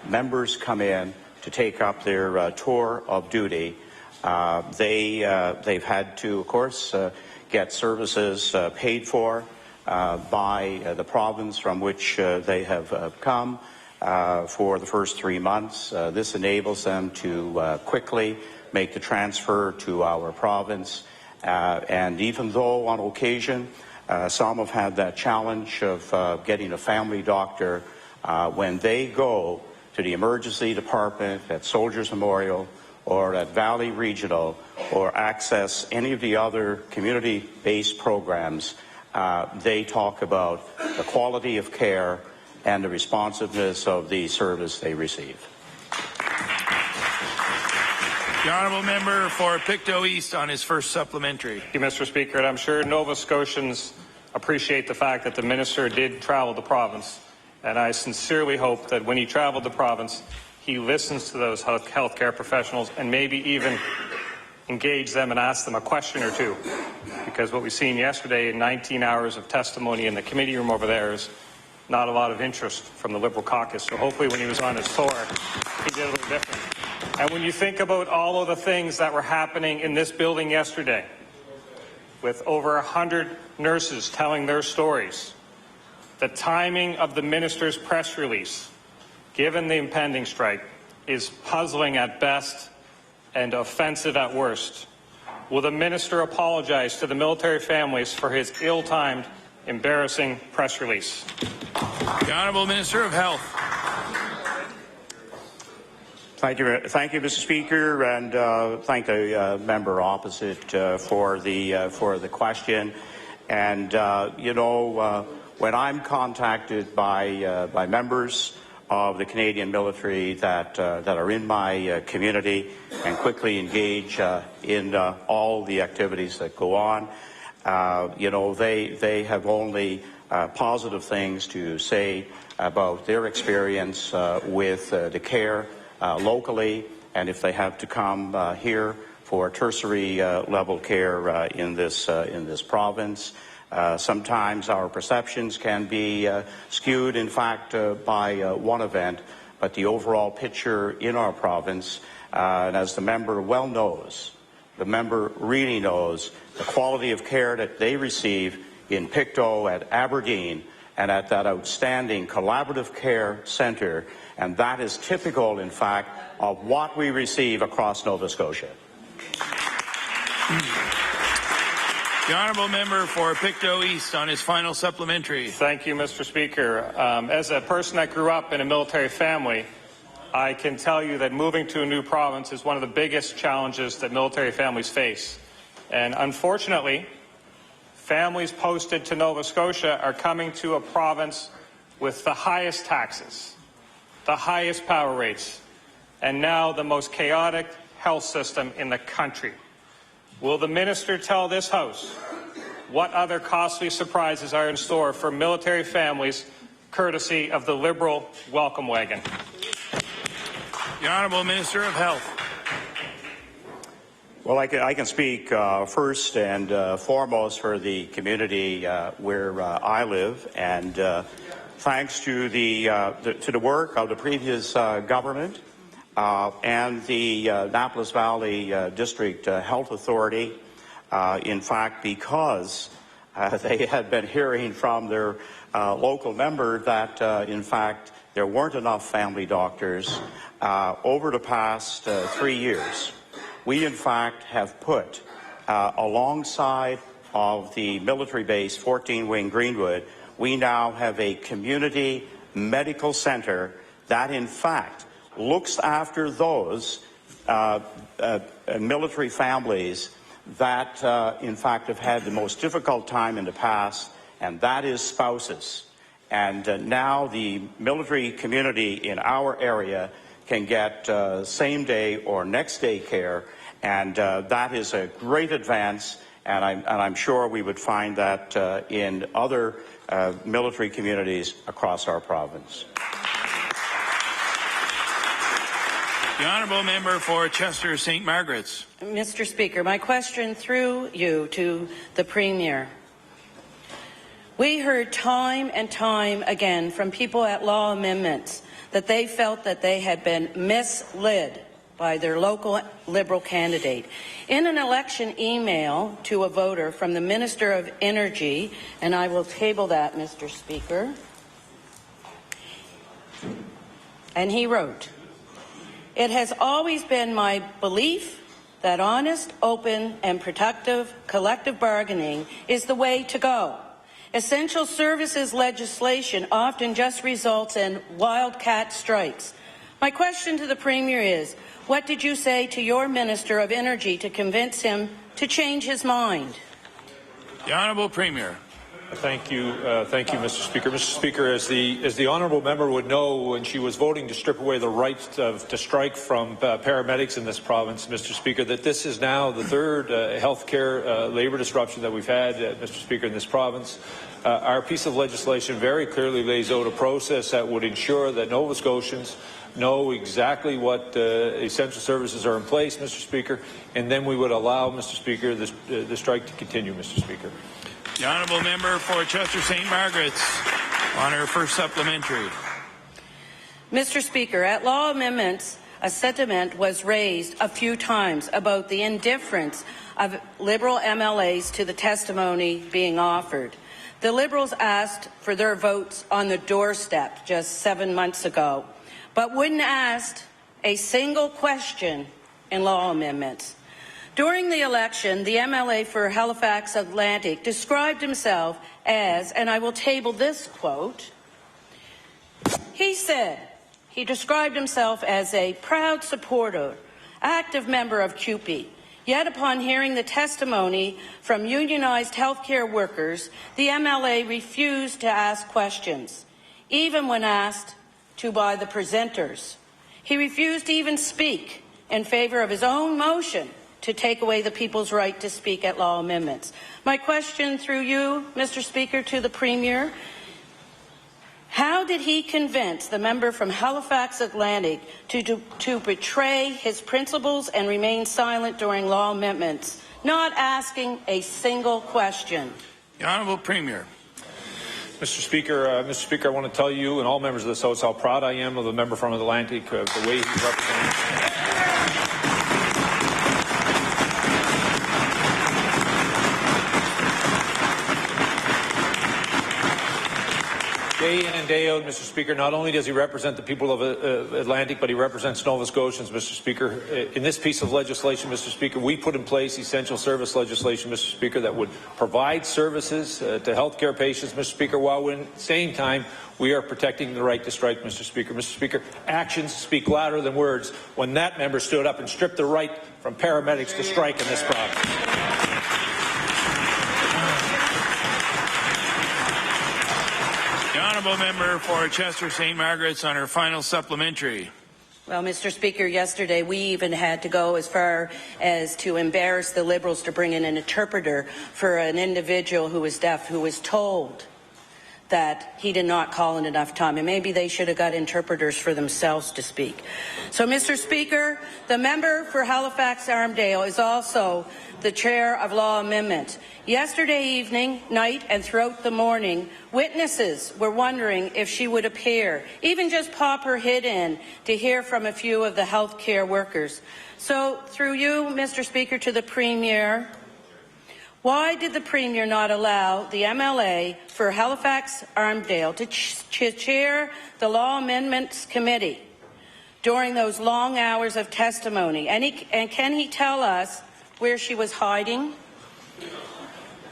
members come in to take up their tour of duty, they've had to, of course, get services paid for by the province from which they have come for the first 3 months. This enables them to quickly make the transfer to our province. And even though on occasion some have had that challenge of getting a family doctor, when they go to the emergency department at Soldiers Memorial or at Valley Regional or access any of the other community-based programs, they talk about the quality of care and the responsiveness of the service they receive. The Honourable Member for Pictou East on his first supplementary. Thank you, Mr. Speaker. And I'm sure Nova Scotians appreciate the fact that the Minister did travel the province. And I sincerely hope that when he traveled the province, he listens to those healthcare professionals and maybe even engage them and ask them a question or two. Because what we've seen yesterday in 19 hours of testimony in the committee room over there is not a lot of interest from the Liberal caucus. So hopefully when he was on his tour, he did a little different. And when you think about all of the things that were happening in this building yesterday, with over 100 nurses telling their stories, the timing of the minister's press release, given the impending strike, is puzzling at best and offensive at worst. Will the minister apologize to the military families for his ill-timed, embarrassing press release? The Honourable Minister of Health. Thank you, Mr. Speaker, and thank the member opposite for the question. And when I'm contacted by members of the Canadian military that are in my community and quickly engage in all the activities that go on, they have only positive things to say about their experience with the care locally, and if they have to come here for tertiary level care in this province. Sometimes our perceptions can be skewed, in fact, by one event, but the overall picture in our province, and as the member well knows, the member really knows the quality of care that they receive in Pictou, at Aberdeen, and at that outstanding collaborative care centre, and that is typical, in fact, of what we receive across Nova Scotia. The Honourable Member for Pictou East on his final supplementary. Thank you, Mr. Speaker. As a person that grew up in a military family, I can tell you that moving to a new province is one of the biggest challenges that military families face. And unfortunately, families posted to Nova Scotia are coming to a province with the highest taxes, the highest power rates, and now the most chaotic health system in the country. Will the minister tell this House what other costly surprises are in store for military families, courtesy of the Liberal welcome wagon? The Honourable Minister of Health. Well, I can speak first and foremost for the community where I live, and thanks to the work of the previous government and the Annapolis Valley District Health Authority, in fact, because they had been hearing from their local member that, in fact, there weren't enough family doctors over the past 3 years. We, in fact, have put alongside of the military base 14 Wing Greenwood, we now have a community medical centre that, in fact, looks after those military families that, in fact, have had the most difficult time in the past, and that is spouses. And now the military community in our area can get same-day or next-day care, and that is a great advance, and I'm sure we would find that in other military communities across our province. The Honourable Member for Chester St. Margaret's. Mr. Speaker, my question through you to the Premier. We heard time and time again from people at Law Amendments that they felt that they had been misled by their local Liberal candidate. In an election email to a voter from the Minister of Energy, and I will table that, Mr. Speaker, and he wrote, "It has always been my belief that honest, open, and productive collective bargaining is the way to go. Essential services legislation often just results in wildcat strikes. My question to the Premier is, what did you say to your Minister of Energy to convince him to change his mind?" The Honourable Premier. Thank you, Mr. Speaker. Mr. Speaker, as the honourable member would know, when she was voting to strip away the right to strike from paramedics in this province, Mr. Speaker, that this is now the third healthcare labour disruption that we've had, Mr. Speaker, in this province. Our piece of legislation very clearly lays out a process that would ensure that Nova Scotians know exactly what essential services are in place, Mr. Speaker, and then we would allow, Mr. Speaker, the strike to continue, Mr. Speaker. The Honourable Member for Chester St. Margaret's on her first supplementary. Mr. Speaker, at Law Amendments, a sentiment was raised a few times about the indifference of Liberal MLAs to the testimony being offered. The Liberals asked for their votes on the doorstep just 7 months ago, but wouldn't ask a single question in law amendments. During the election, the MLA for Halifax Atlantic described himself as, and I will table this quote, he described himself as a proud supporter, active member of CUPE. Yet upon hearing the testimony from unionized healthcare workers, the MLA refused to ask questions, even when asked to by the presenters. He refused to even speak in favour of his own motion to take away the people's right to speak at law amendments. My question through you, Mr. Speaker, to the Premier, how did he convince the member from Halifax Atlantic to betray his principles and remain silent during law amendments, not asking a single question? The Honourable Premier. Mr. Speaker, I want to tell you and all members of this House how proud I am of the member from Atlantic, the way he represents. Day in and day out, Mr. Speaker, not only does he represent the people of Atlantic, but he represents Nova Scotians, Mr. Speaker. In this piece of legislation, Mr. Speaker, we put in place essential service legislation, Mr. Speaker, that would provide services to healthcare patients, Mr. Speaker, while at the same time we are protecting the right to strike, Mr. Speaker. Mr. Speaker, actions speak louder than words when that member stood up and stripped the right from paramedics to strike in this province. Honourable member for Chester St. Margaret's on her final supplementary. Well, Mr. Speaker, yesterday we even had to go as far as to embarrass the Liberals to bring in an interpreter for an individual who was deaf, who was told that he did not call in enough time, and maybe they should have got interpreters for themselves to speak. So, Mr. Speaker, the member for Halifax Armdale is also the chair of law amendment. Yesterday evening, night, and throughout the morning, witnesses were wondering if she would appear, even just pop her head in to hear from a few of the healthcare workers. So, through you, Mr. Speaker, to the Premier, why did the Premier not allow the MLA for Halifax Armdale to chair the Law Amendments Committee during those long hours of testimony? And can he tell us where she was hiding?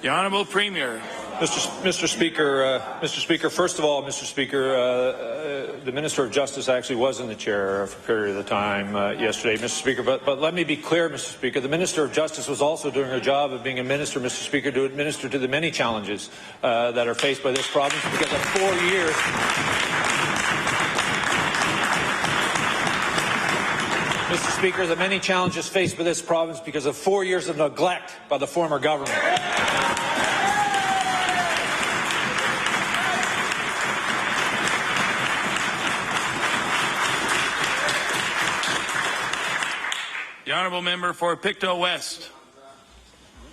The Honourable Premier. Mr. Speaker, first of all, Mr. Speaker, the Minister of Justice actually was in the chair for a period of time yesterday, Mr. Speaker. But let me be clear, Mr. Speaker, the Minister of Justice was also doing her job of being a minister, Mr. Speaker, to administer to the many challenges that are faced by this province because of 4 years. Mr. Speaker, the many challenges faced by this province because of 4 years of neglect by the former government. The Honourable Member for Pictou West.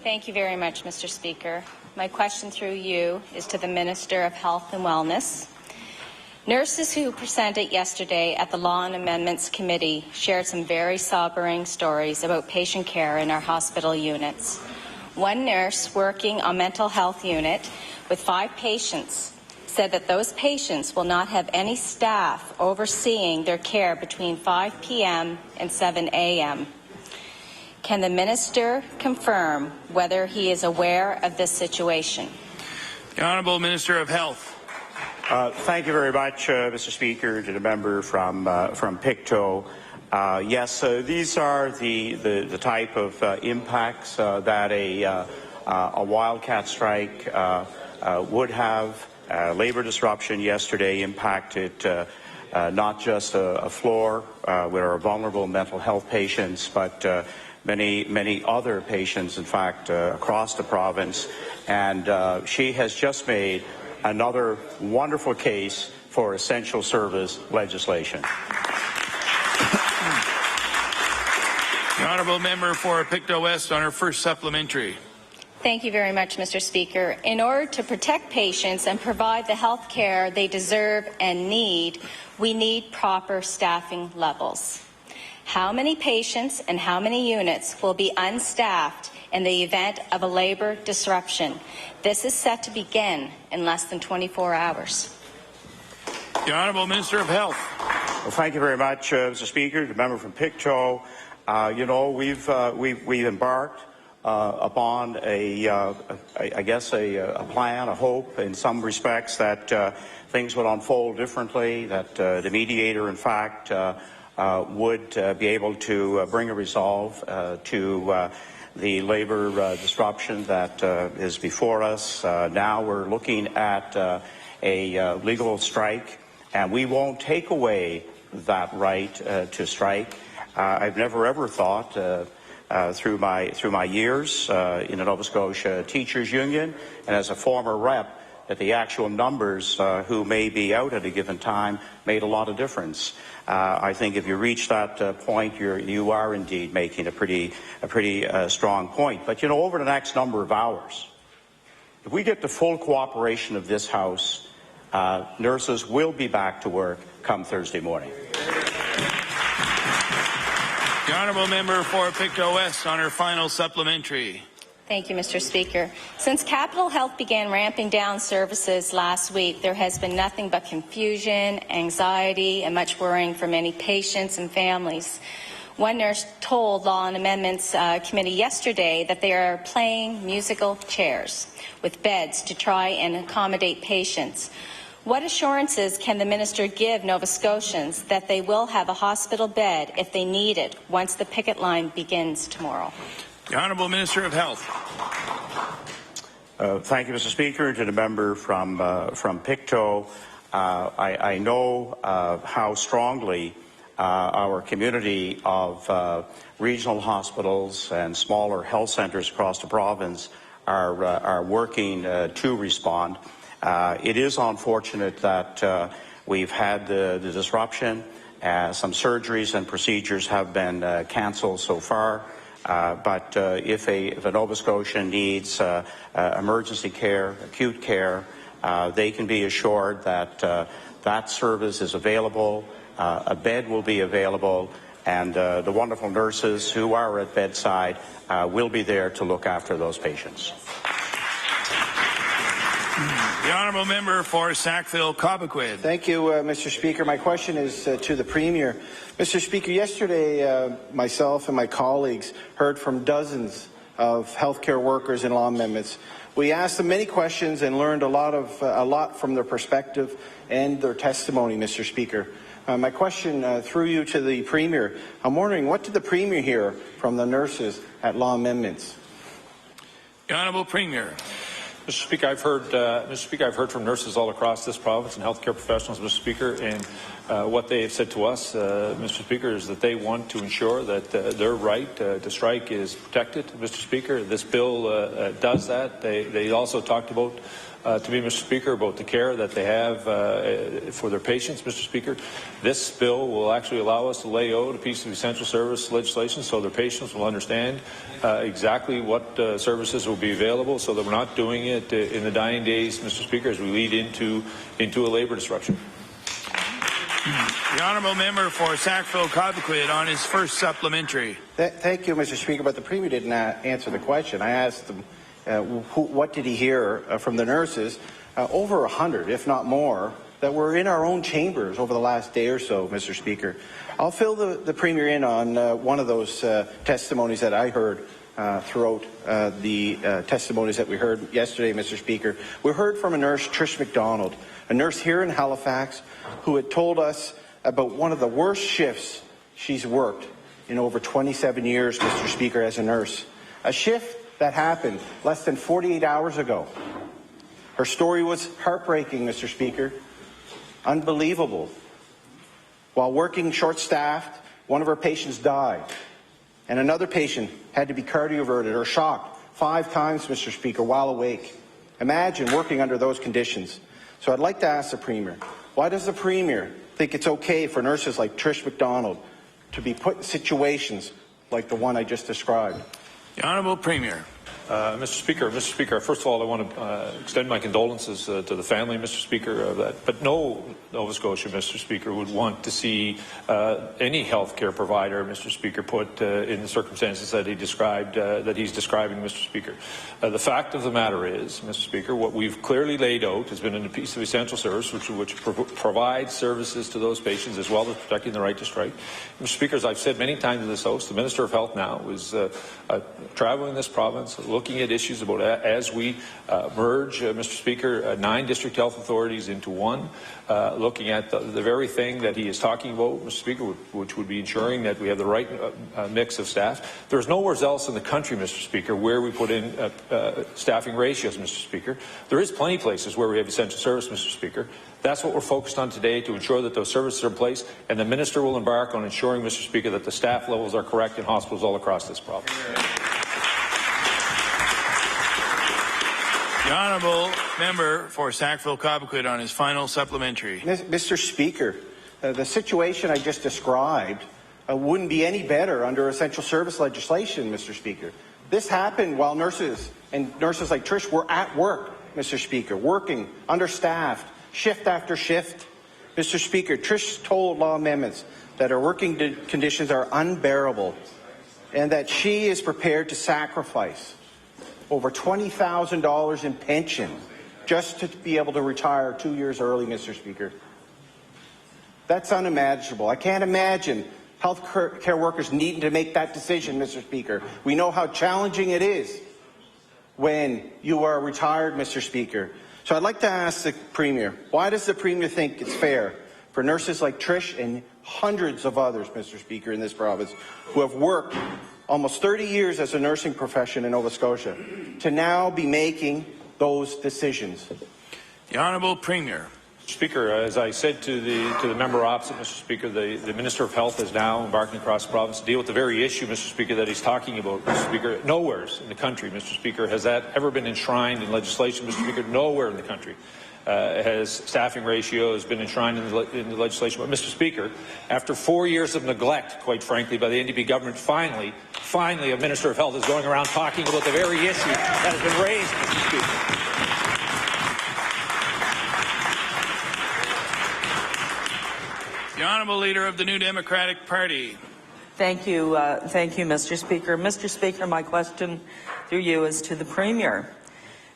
Thank you very much, Mr. Speaker. My question through you is to the Minister of Health and Wellness. Nurses who presented yesterday at the Law and Amendments Committee shared some very sobering stories about patient care in our hospital units. One nurse working on mental health unit with 5 patients said that those patients will not have any staff overseeing their care between 5 p.m. and 7 a.m. Can the Minister confirm whether he is aware of this situation? The Honourable Minister of Health. Thank you very much, Mr. Speaker, to the member from Pictou. Yes, these are the type of impacts that a wildcat strike would have. Labor disruption yesterday impacted not just a floor with our vulnerable mental health patients, but many other patients, in fact, across the province. And she has just made another wonderful case for essential service legislation. The Honourable Member for Pictou West on her first supplementary. Thank you very much, Mr. Speaker. In order to protect patients and provide the health care they deserve and need, we need proper staffing levels. How many patients and how many units will be unstaffed in the event of a labor disruption? This is set to begin in less than 24 hours. The Honourable Minister of Health. Well, thank you very much, Mr. Speaker. The member from Pictou. We've embarked upon a plan, a hope in some respects that things would unfold differently, that the mediator, in fact, would be able to bring a resolve to the labor disruption that is before us. Now we're looking at a legal strike, and we won't take away that right to strike. I've never ever thought through my years in the Nova Scotia Teachers Union and as a former rep that the actual numbers who may be out at a given time made a lot of difference. I think if you reach that point, you are indeed making a pretty strong point. But over the next number of hours, if we get the full cooperation of this House, nurses will be back to work come Thursday morning. The Honourable Member for Pictou West on her final supplementary. Thank you, Mr. Speaker. Since Capital Health began ramping down services last week, there has been nothing but confusion, anxiety, and much worrying for many patients and families. One nurse told Law and Amendments Committee yesterday that they are playing musical chairs with beds to try and accommodate patients. What assurances can the minister give Nova Scotians that they will have a hospital bed if they need it once the picket line begins tomorrow? The Honourable Minister of Health. Thank you, Mr. Speaker. To the member from Pictou, I know how strongly our community of regional hospitals and smaller health centres across the province are working to respond. It is unfortunate that we've had the disruption. Some surgeries and procedures have been cancelled so far. But if a Nova Scotian needs emergency care, acute care, they can be assured that that service is available, a bed will be available, and the wonderful nurses who are at bedside will be there to look after those patients. The Honourable Member for Sackville-Cobequid. Thank you, Mr. Speaker. My question is to the Premier. Mr. Speaker, yesterday myself and my colleagues heard from dozens of healthcare workers in law amendments. We asked them many questions and learned a lot from their perspective and their testimony, Mr. Speaker. My question through you to the Premier. I'm wondering, what did the Premier hear from the nurses at law amendments? The Honourable Premier. Mr. Speaker, I've heard from nurses all across this province and healthcare professionals, Mr. Speaker, and what they have said to us, Mr. Speaker, is that they want to ensure that their right to strike is protected, Mr. Speaker. This bill does that. They also talked about, to me, Mr. Speaker, about the care that they have for their patients, Mr. Speaker. This bill will actually allow us to lay out a piece of essential service legislation so their patients will understand exactly what services will be available so that we're not doing it in the dying days, Mr. Speaker, as we lead into a labour disruption. The Honourable Member for Sackville-Cobequid on his first supplementary. Thank you, Mr. Speaker, but the Premier didn't answer the question. I asked him what did he hear from the nurses, over 100, if not more, that were in our own chambers over the last day or so, Mr. Speaker. I'll fill the Premier in on one of those testimonies that I heard throughout the testimonies that we heard yesterday, Mr. Speaker. We heard from a nurse, Trish McDonald, a nurse here in Halifax, who had told us about one of the worst shifts she's worked in over 27 years, Mr. Speaker, as a nurse. A shift that happened less than 48 hours ago. Her story was heartbreaking, Mr. Speaker. Unbelievable. While working short-staffed, one of her patients died, and another patient had to be cardioverted or shocked 5 times, Mr. Speaker, while awake. Imagine working under those conditions. So I'd like to ask the Premier, why does the Premier think it's okay for nurses like Trish McDonald to be put in situations like the one I just described? The Honourable Premier. Mr. Speaker, first of all, I want to extend my condolences to the family, Mr. Speaker, of that. But no Nova Scotia, Mr. Speaker, would want to see any health care provider, Mr. Speaker, put in the circumstances that he described, that he's describing, Mr. Speaker. The fact of the matter is, Mr. Speaker, what we've clearly laid out has been in a piece of essential service which provides services to those patients as well as protecting the right to strike. Mr. Speaker, as I've said many times in this House, the Minister of Health now is traveling this province, looking at issues about as we merge, Mr. Speaker, 9 district health authorities into one, looking at the very thing that he is talking about, Mr. Speaker, which would be ensuring that we have the right mix of staff. There's nowhere else in the country, Mr. Speaker, where we put in staffing ratios, Mr. Speaker. There is plenty of places where we have essential service, Mr. Speaker. That's what we're focused on today, to ensure that those services are in place, and the Minister will embark on ensuring, Mr. Speaker, that the staff levels are correct in hospitals all across this province. The honourable member for Sackville-Cobequid on his final supplementary. Mr. Speaker, the situation I just described wouldn't be any better under essential service legislation, Mr. Speaker. This happened while nurses like Trish were at work, Mr. Speaker, working, understaffed, shift after shift. Mr. Speaker, Trish told law amendments that her working conditions are unbearable and that she is prepared to sacrifice over $20,000 in pension just to be able to retire 2 years early, Mr. Speaker. That's unimaginable. I can't imagine health care workers needing to make that decision, Mr. Speaker. We know how challenging it is when you are retired, Mr. Speaker. So I'd like to ask the Premier, why does the Premier think it's fair for nurses like Trish and hundreds of others, Mr. Speaker, in this province, who have worked almost 30 years as a nursing profession in Nova Scotia, to now be making those decisions? The Honourable Premier. Speaker, as I said to the member opposite, Mr. Speaker, the Minister of Health is now embarking across the province to deal with the very issue, Mr. Speaker, that he's talking about, Mr. Speaker. Nowhere in the country, Mr. Speaker, has that ever been enshrined in legislation, Mr. Speaker. Nowhere in the country has staffing ratios been enshrined in the legislation. But, Mr. Speaker, after 4 years of neglect, quite frankly, by the NDP government, finally, a Minister of Health is going around talking about the very issue that has been raised, Mr. Speaker. The Honourable Leader of the New Democratic Party. Thank you, Mr. Speaker. Mr. Speaker, my question through you is to the Premier.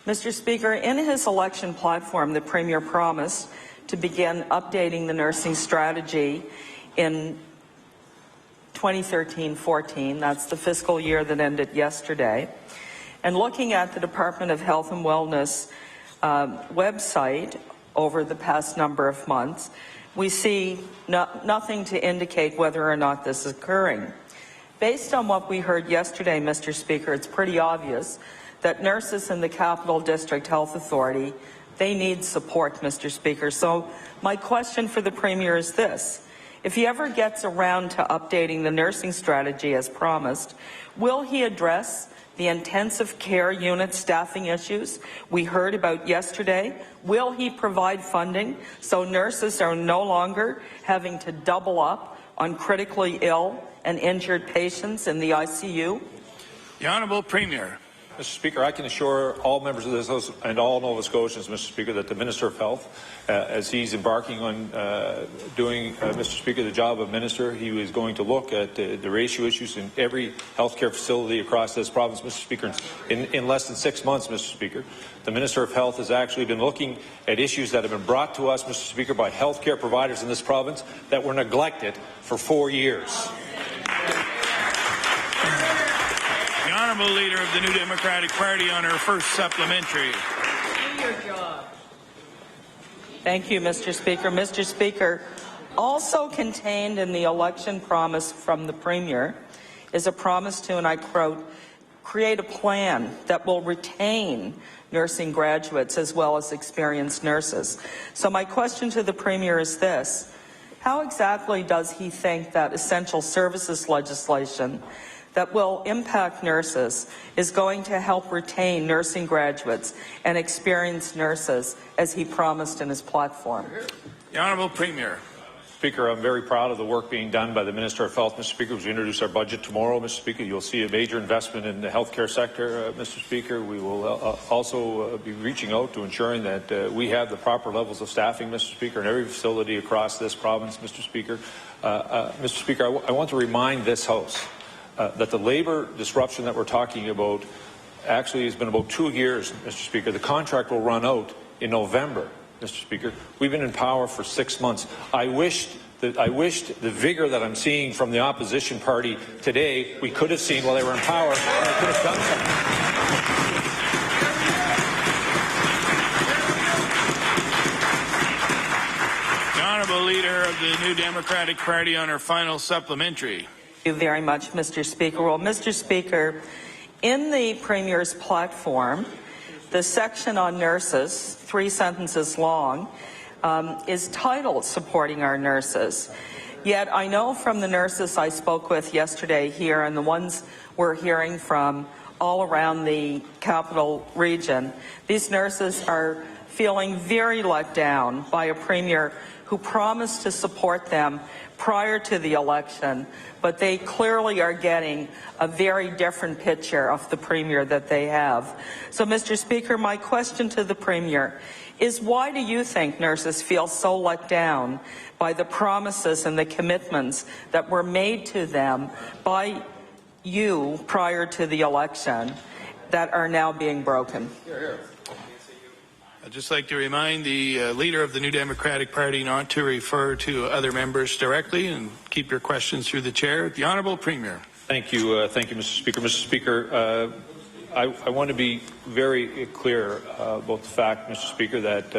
Mr. Speaker, in his election platform, the Premier promised to begin updating the nursing strategy in 2013-14. That's the fiscal year that ended yesterday. And looking at the Department of Health and Wellness website over the past number of months, we see nothing to indicate whether or not this is occurring. Based on what we heard yesterday, Mr. Speaker, it's pretty obvious that nurses in the Capital District Health Authority, they need support, Mr. Speaker. So my question for the Premier is this. If he ever gets around to updating the nursing strategy as promised, will he address the intensive care unit staffing issues we heard about yesterday? Will he provide funding so nurses are no longer having to double up on critically ill and injured patients in the ICU? The Honourable Premier. Mr. Speaker, I can assure all members of this House and all Nova Scotians, Mr. Speaker, that the Minister of Health, as he's embarking on doing, Mr. Speaker, the job of Minister, he is going to look at the ratio issues in every healthcare facility across this province, Mr. Speaker. In less than 6 months, Mr. Speaker, the Minister of Health has actually been looking at issues that have been brought to us, Mr. Speaker, by healthcare providers in this province that were neglected for 4 years. The Honourable Leader of the New Democratic Party on her first supplementary. Do your job. Thank you, Mr. Speaker. Mr. Speaker, also contained in the election promise from the Premier is a promise to, and I quote, create a plan that will retain nursing graduates as well as experienced nurses. So my question to the Premier is this. How exactly does he think that essential services legislation that will impact nurses is going to help retain nursing graduates and experienced nurses as he promised in his platform? The Honourable Premier. Speaker, I'm very proud of the work being done by the Minister of Health, Mr. Speaker. As we introduce our budget tomorrow, Mr. Speaker, you'll see a major investment in the healthcare sector, Mr. Speaker. We will also be reaching out to ensuring that we have the proper levels of staffing, Mr. Speaker, in every facility across this province, Mr. Speaker. Mr. Speaker, I want to remind this House that the labour disruption that we're talking about actually has been about 2 years, Mr. Speaker. The contract will run out in November. Mr. Speaker, we've been in power for 6 months. I wished the vigor that I'm seeing from the opposition party today we could have seen while they were in power, and they could have done something. The Honourable Leader of the New Democratic Party on her final supplementary. Thank you very much, Mr. Speaker. Well, Mr. Speaker, in the Premier's platform, the section on nurses, 3 sentences long, is titled Supporting Our Nurses. Yet I know from the nurses I spoke with yesterday here and the ones we're hearing from all around the capital region, these nurses are feeling very let down by a Premier who promised to support them prior to the election, but they clearly are getting a very different picture of the Premier that they have. So, Mr. Speaker, my question to the Premier is, why do you think nurses feel so let down by the promises and the commitments that were made to them by you prior to the election that are now being broken? I'd just like to remind the Leader of the New Democratic Party not to refer to other members directly and keep your questions through the chair. The Honourable Premier. Thank you, Mr. Speaker. Mr. Speaker, I want to be very clear about the fact, Mr. Speaker, that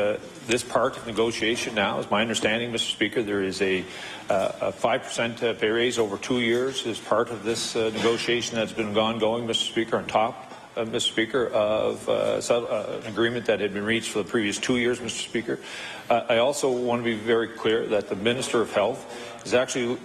this part of negotiation now, is my understanding, Mr. Speaker, there is a 5% pay raise over 2 years as part of this negotiation that's been ongoing, Mr. Speaker, on top, Mr. Speaker, of an agreement that had been reached for the previous 2 years, Mr. Speaker. I also want to be very clear that the Minister of Health is actually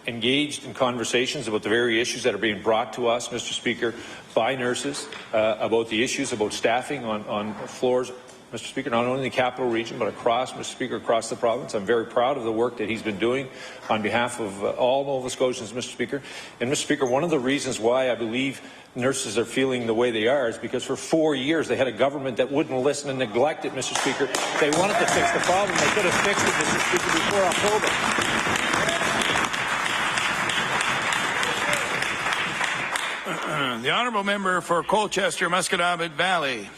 engaged in conversations about the very issues that are being brought to us, Mr. Speaker, by nurses, about the issues about staffing on floors, Mr. Speaker, not only in the capital region, but across, Mr. Speaker, across the province. I'm very proud of the work that he's been doing on behalf of all Nova Scotians, Mr. Speaker. And, Mr. Speaker, one of the reasons why I believe nurses are feeling the way they are is because for 4 years they had a government that wouldn't listen and neglect it, Mr. Speaker. They wanted to fix the problem. They could have fixed it, Mr. Speaker, before October. The Honourable Member for Colchester, Musquodoboit Valley.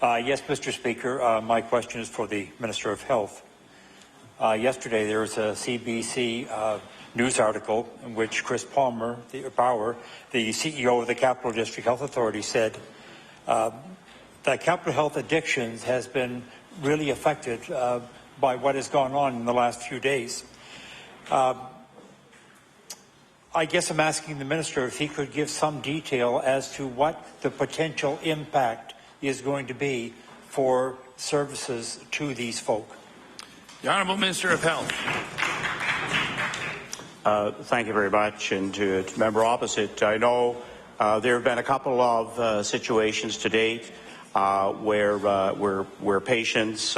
Yes, Mr. Speaker. My question is for the Minister of Health. Yesterday there was a CBC news article in which Chris Bauer, the CEO of the Capital District Health Authority, said that capital health addictions has been really affected by what has gone on in the last few days. I guess I'm asking the Minister if he could give some detail as to what the potential impact is going to be for services to these folk. The Honourable Minister of Health. Thank you very much. And to the member opposite, I know there have been a couple of situations to date where patients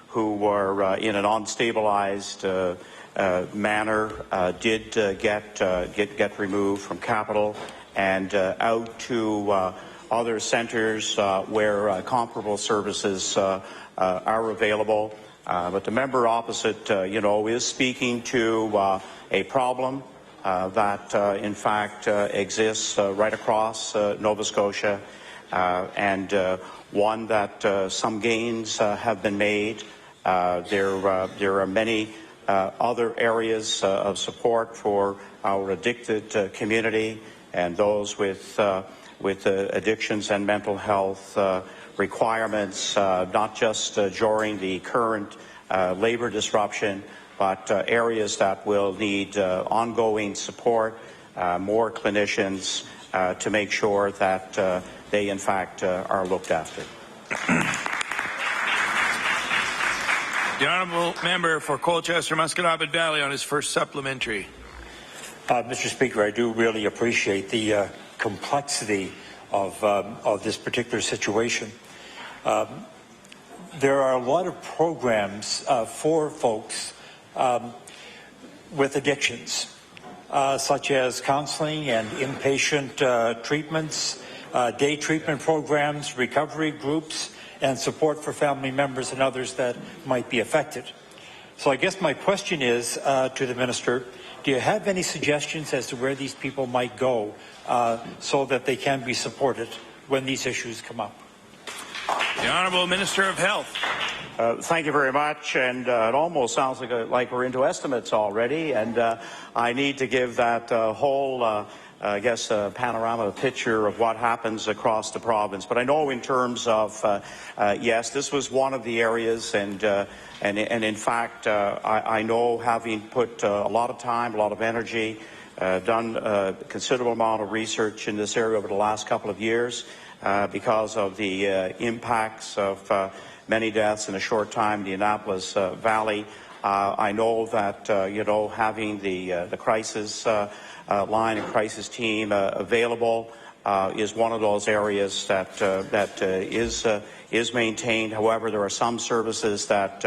who are in an unstabilized manner did get removed from capital and out to other centres where comparable services are available. But the member opposite, is speaking to a problem that, in fact, exists right across Nova Scotia, and one that some gains have been made. There are many other areas of support for our addicted community and those with addictions and mental health requirements, not just during the current labour disruption, but areas that will need ongoing support, more clinicians to make sure that they, in fact, are looked after. The Honourable Member for Colchester, Musquodoboit Valley on his first supplementary. Mr. Speaker, I do really appreciate the complexity of this particular situation. There are a lot of programs for folks with addictions, such as counseling and inpatient treatments, day treatment programs, recovery groups, and support for family members and others that might be affected. So I guess my question is to the Minister, do you have any suggestions as to where these people might go so that they can be supported when these issues come up? The Honourable Minister of Health. Thank you very much, and it almost sounds like we're into estimates already, and I need to give that whole panorama picture of what happens across the province. But I know in terms of, yes, this was one of the areas, and in fact, I know, having put a lot of time, a lot of energy, done a considerable amount of research in this area over the last couple of years, because of the impacts of many deaths in a short time in the Annapolis Valley. I know that having the crisis line and crisis team available is one of those areas that is maintained. However, there are some services that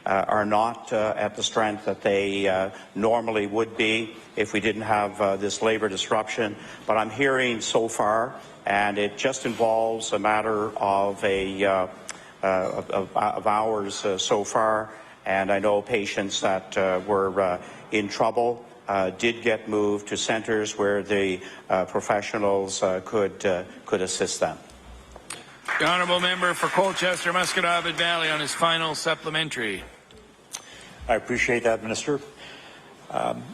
are not at the strength that they normally would be if we didn't have this labor disruption. But I'm hearing so far, and it just involves a matter of hours so far, and I know patients that were in trouble did get moved to centres where the professionals could assist them. The Honourable Member for Colchester Musquodoboit Valley on his final supplementary. I appreciate that, Minister.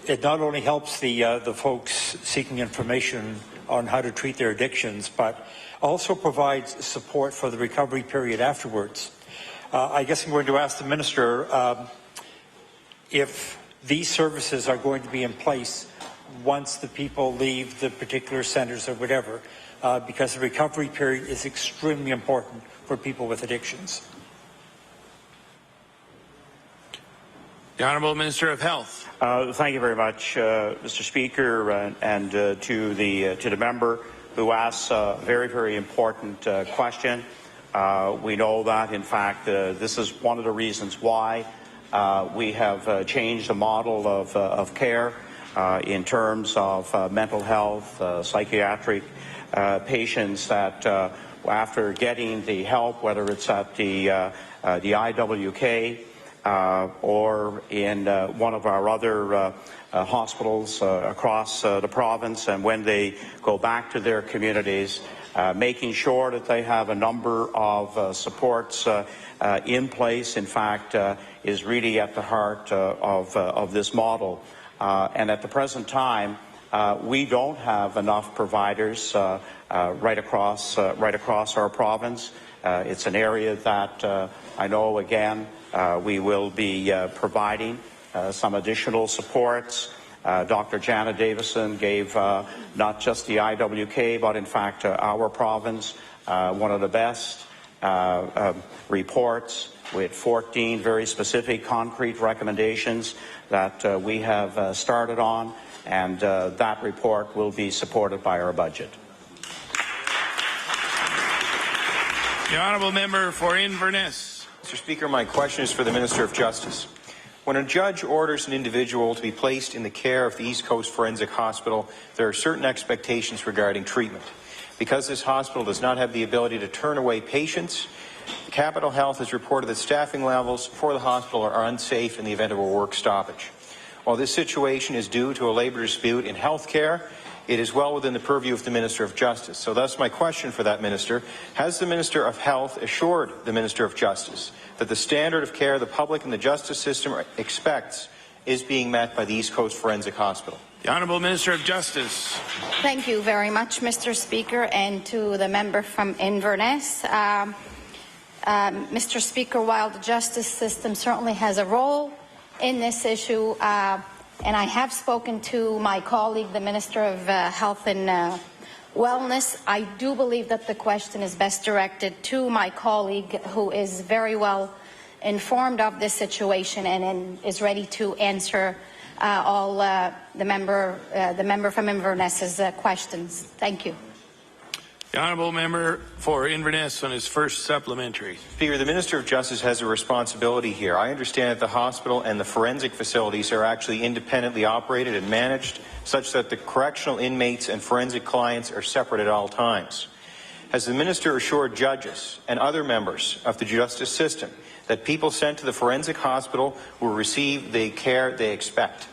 It not only helps the folks seeking information on how to treat their addictions, but also provides support for the recovery period afterwards. I guess I'm going to ask the Minister if these services are going to be in place once the people leave the particular centres or whatever, because the recovery period is extremely important for people with addictions. The Honourable Minister of Health. Thank you very much, Mr. Speaker, and to the member who asked a very, very important question. We know that, in fact, this is one of the reasons why we have changed the model of care in terms of mental health, psychiatric patients that after getting the help, whether it's at the IWK or in one of our other hospitals across the province, and when they go back to their communities, making sure that they have a number of supports in place, in fact, is really at the heart of this model. And at the present time, we don't have enough providers right across our province. It's an area that I know, again, we will be providing some additional supports. Dr. Janet Davison gave not just the IWK, but in fact our province one of the best reports with 14 very specific concrete recommendations that we have started on, and that report will be supported by our budget. The Honourable Member for Inverness. Mr. Speaker, my question is for the Minister of Justice. When a judge orders an individual to be placed in the care of the East Coast Forensic Hospital, there are certain expectations regarding treatment. Because this hospital does not have the ability to turn away patients, Capital Health has reported that staffing levels for the hospital are unsafe in the event of a work stoppage. While this situation is due to a labour dispute in health care, it is well within the purview of the Minister of Justice. So thus my question for that Minister, has the Minister of Health assured the Minister of Justice that the standard of care the public and the justice system expects is being met by the East Coast Forensic Hospital? The Honourable Minister of Justice. Thank you very much, Mr. Speaker, and to the member from Inverness. Mr. Speaker, while the justice system certainly has a role in this issue, and I have spoken to my colleague, the Minister of Health and Wellness, I do believe that the question is best directed to my colleague, who is very well informed of this situation and is ready to answer all the member from Inverness's questions. Thank you. The honourable member for Inverness on his first supplementary. Speaker, the Minister of Justice has a responsibility here. I understand that the hospital and the forensic facilities are actually independently operated and managed such that the correctional inmates and forensic clients are separate at all times. Has the Minister assured judges and other members of the justice system that people sent to the forensic hospital will receive the care they expect?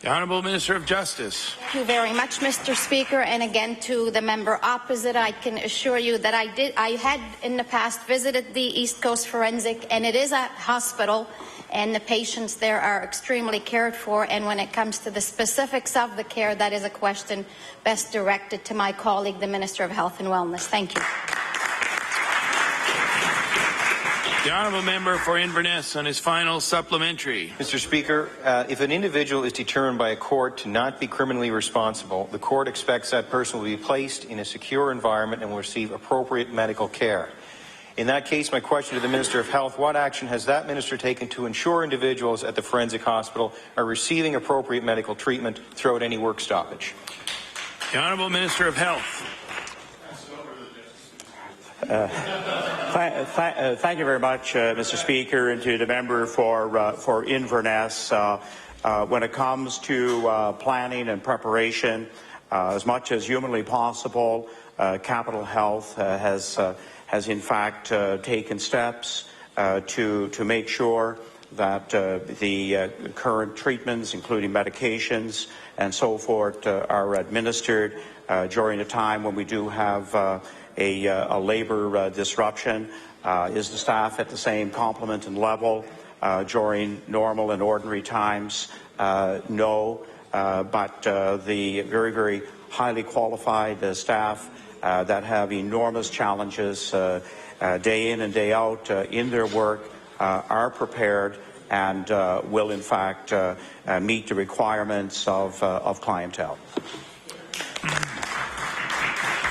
The Honourable Minister of Justice. Thank you very much, Mr. Speaker. And again, to the member opposite, I can assure you that I had in the past visited the East Coast Forensic, and it is a hospital, and the patients there are extremely cared for. And when it comes to the specifics of the care, that is a question best directed to my colleague, the Minister of Health and Wellness. Thank you. The honourable member for Inverness on his final supplementary. Mr. Speaker, if an individual is determined by a court to not be criminally responsible, the court expects that person will be placed in a secure environment and will receive appropriate medical care. In that case, my question to the Minister of Health, what action has that minister taken to ensure individuals at the forensic hospital are receiving appropriate medical treatment throughout any work stoppage? The honourable Minister of Health. Thank you very much, Mr. Speaker, and to the member for Inverness. When it comes to planning and preparation, as much as humanly possible, Capital Health has in fact taken steps to make sure that the current treatments, including medications and so forth, are administered during a time when we do have a labour disruption. Is the staff at the same complement and level during normal and ordinary times? No, but the very, very highly qualified staff that have enormous challenges day in and day out in their work are prepared and will in fact meet the requirements of clientele.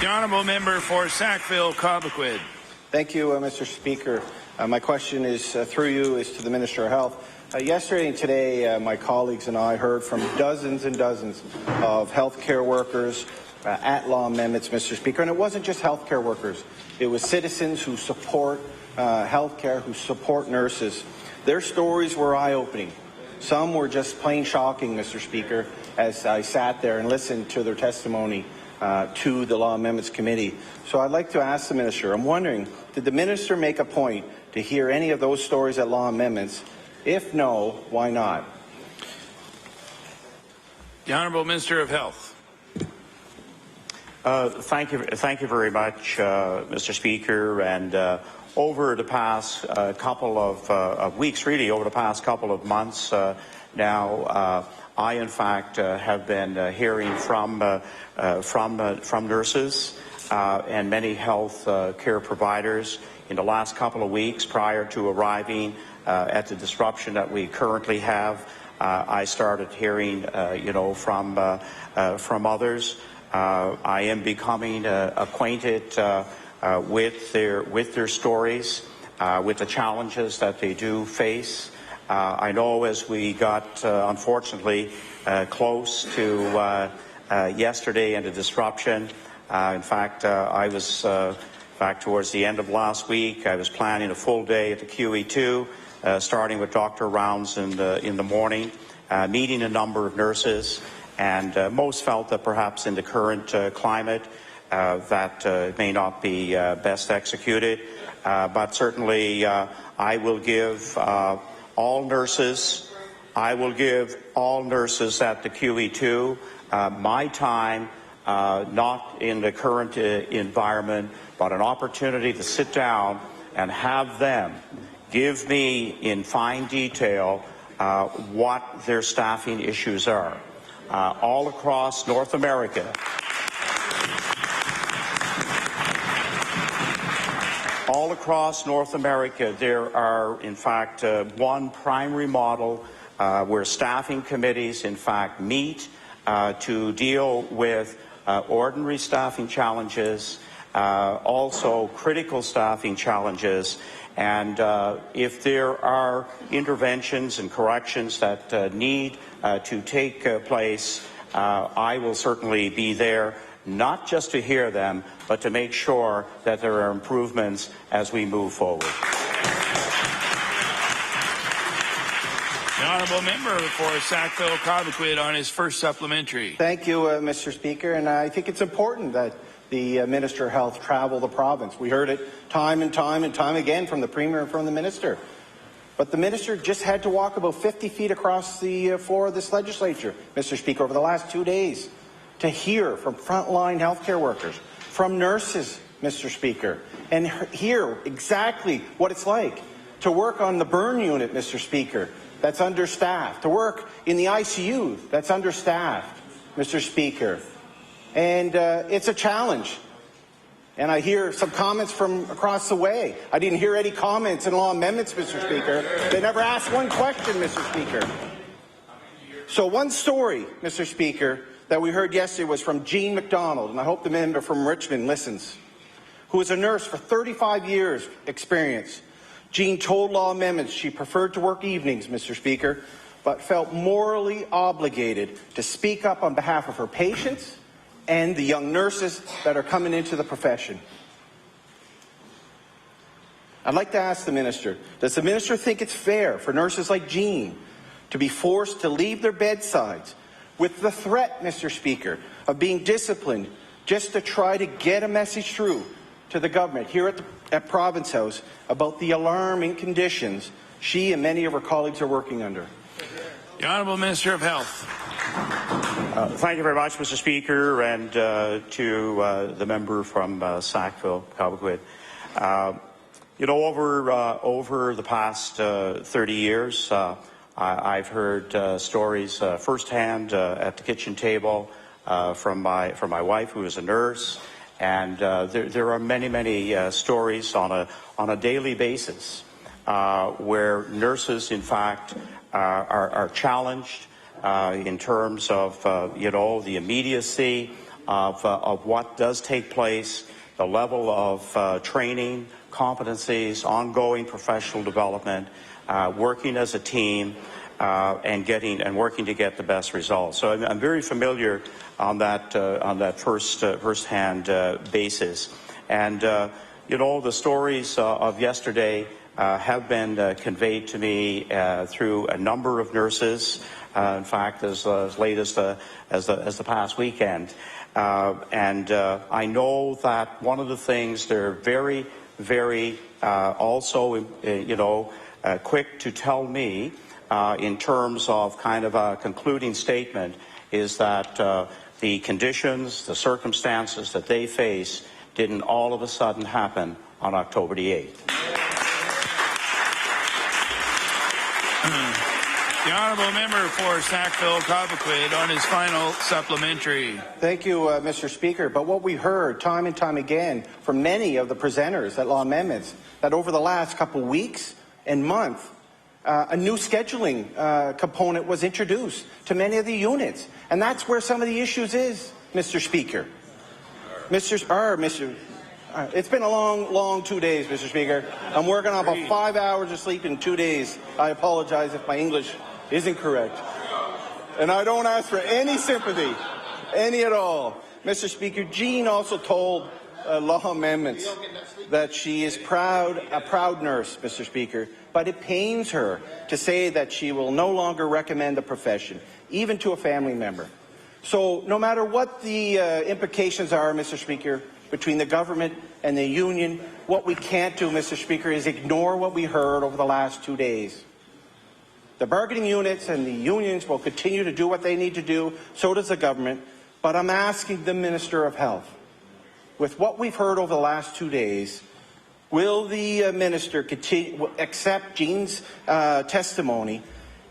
The honourable member for Sackville-Cobequid. Thank you, Mr. Speaker. My question is, through you, is to the Minister of Health. Yesterday and today, my colleagues and I heard from dozens and dozens of healthcare workers at law amendments, Mr. Speaker, and it wasn't just healthcare workers. It was citizens who support healthcare, who support nurses. Their stories were eye-opening. Some were just plain shocking, Mr. Speaker, as I sat there and listened to their testimony to the Law Amendments Committee. So I'd like to ask the Minister, I'm wondering, did the Minister make a point to hear any of those stories at Law Amendments? If no, why not? The Honourable Minister of Health. Thank you very much, Mr. Speaker. And over the past couple of weeks, really over the past couple of months now, I, in fact, have been hearing from nurses and many health care providers in the last couple of weeks prior to arriving at the disruption that we currently have. I started hearing, from others. I am becoming acquainted with their stories, with the challenges that they do face. I know as we got, unfortunately, close to yesterday and the disruption. In fact, I was back towards the end of last week. I was planning a full day at the QE2, starting with doctor rounds in the morning, meeting a number of nurses, and most felt that perhaps in the current climate that may not be best executed. But certainly, I will give all nurses at the QE2 my time, not in the current environment, but an opportunity to sit down and have them give me in fine detail what their staffing issues are. All across North America, there are, in fact, one primary model where staffing committees, in fact, meet to deal with ordinary staffing challenges, also critical staffing challenges, and if there are interventions and corrections that need to take place, I will certainly be there not just to hear them, but to make sure that there are improvements as we move forward. The honourable member for Sackville-Cobequid on his first supplementary. Thank you, Mr. Speaker. And I think it's important that the Minister of Health travel the province. We heard it time and time and time again from the Premier and from the Minister. But the Minister just had to walk about 50 feet across the floor of this legislature, Mr. Speaker, over the last 2 days to hear from frontline healthcare workers, from nurses, Mr. Speaker, and hear exactly what it's like to work on the burn unit, Mr. Speaker, that's understaffed, to work in the ICU that's understaffed, Mr. Speaker. And it's a challenge. And I hear some comments from across the way. I didn't hear any comments in law amendments, Mr. Speaker. They never asked one question, Mr. Speaker. So one story, Mr. Speaker, that we heard yesterday was from Jean McDonald, and I hope the member from Richmond listens, who was a nurse for 35 years experience. Jean told law amendments she preferred to work evenings, Mr. Speaker, but felt morally obligated to speak up on behalf of her patients and the young nurses that are coming into the profession. I'd like to ask the Minister, does the Minister think it's fair for nurses like Jean to be forced to leave their bedsides with the threat, Mr. Speaker, of being disciplined just to try to get a message through to the government here at Province House about the alarming conditions she and many of her colleagues are working under? The Honourable Minister of Health. Thank you very much, Mr. Speaker, and to the member from Sackville-Cobequid. You know, over the past 30 years, I've heard stories firsthand at the kitchen table from my wife, who is a nurse, and there are many stories on a daily basis where nurses, in fact, are challenged in terms of you know, the immediacy of what does take place, the level of training, competencies, ongoing professional development, working as a team, and working to get the best results. So I'm very familiar on that first-hand basis, and you know, the stories of yesterday have been conveyed to me through a number of nurses. In fact, as late as the past weekend, and I know that one of the things they're very also you know, quick to tell me in terms of kind of a concluding statement is that the conditions, the circumstances that they face didn't all of a sudden happen on October the 8th. The honourable member for Sackville-Cobequid on his final supplementary. Thank you, Mr. Speaker. But what we heard time and time again from many of the presenters at law amendments, that over the last couple of weeks and months, a new scheduling component was introduced to many of the units. And that's where some of the issues is, Mr. Speaker. It's been a long 2 days, Mr. Speaker. I'm working on about 5 hours of sleep in 2 days. I apologize if my English isn't correct. And I don't ask for any sympathy, any at all. Mr. Speaker, Jean also told law amendments that she is a proud nurse, Mr. Speaker, but it pains her to say that she will no longer recommend the profession, even to a family member. So no matter what the implications are, Mr. Speaker, between the government and the union, what we can't do, Mr. Speaker, is ignore what we heard over the last 2 days. The bargaining units and the unions will continue to do what they need to do, so does the government, but I'm asking the Minister of Health, with what we've heard over the last 2 days, will the Minister accept Jean's testimony,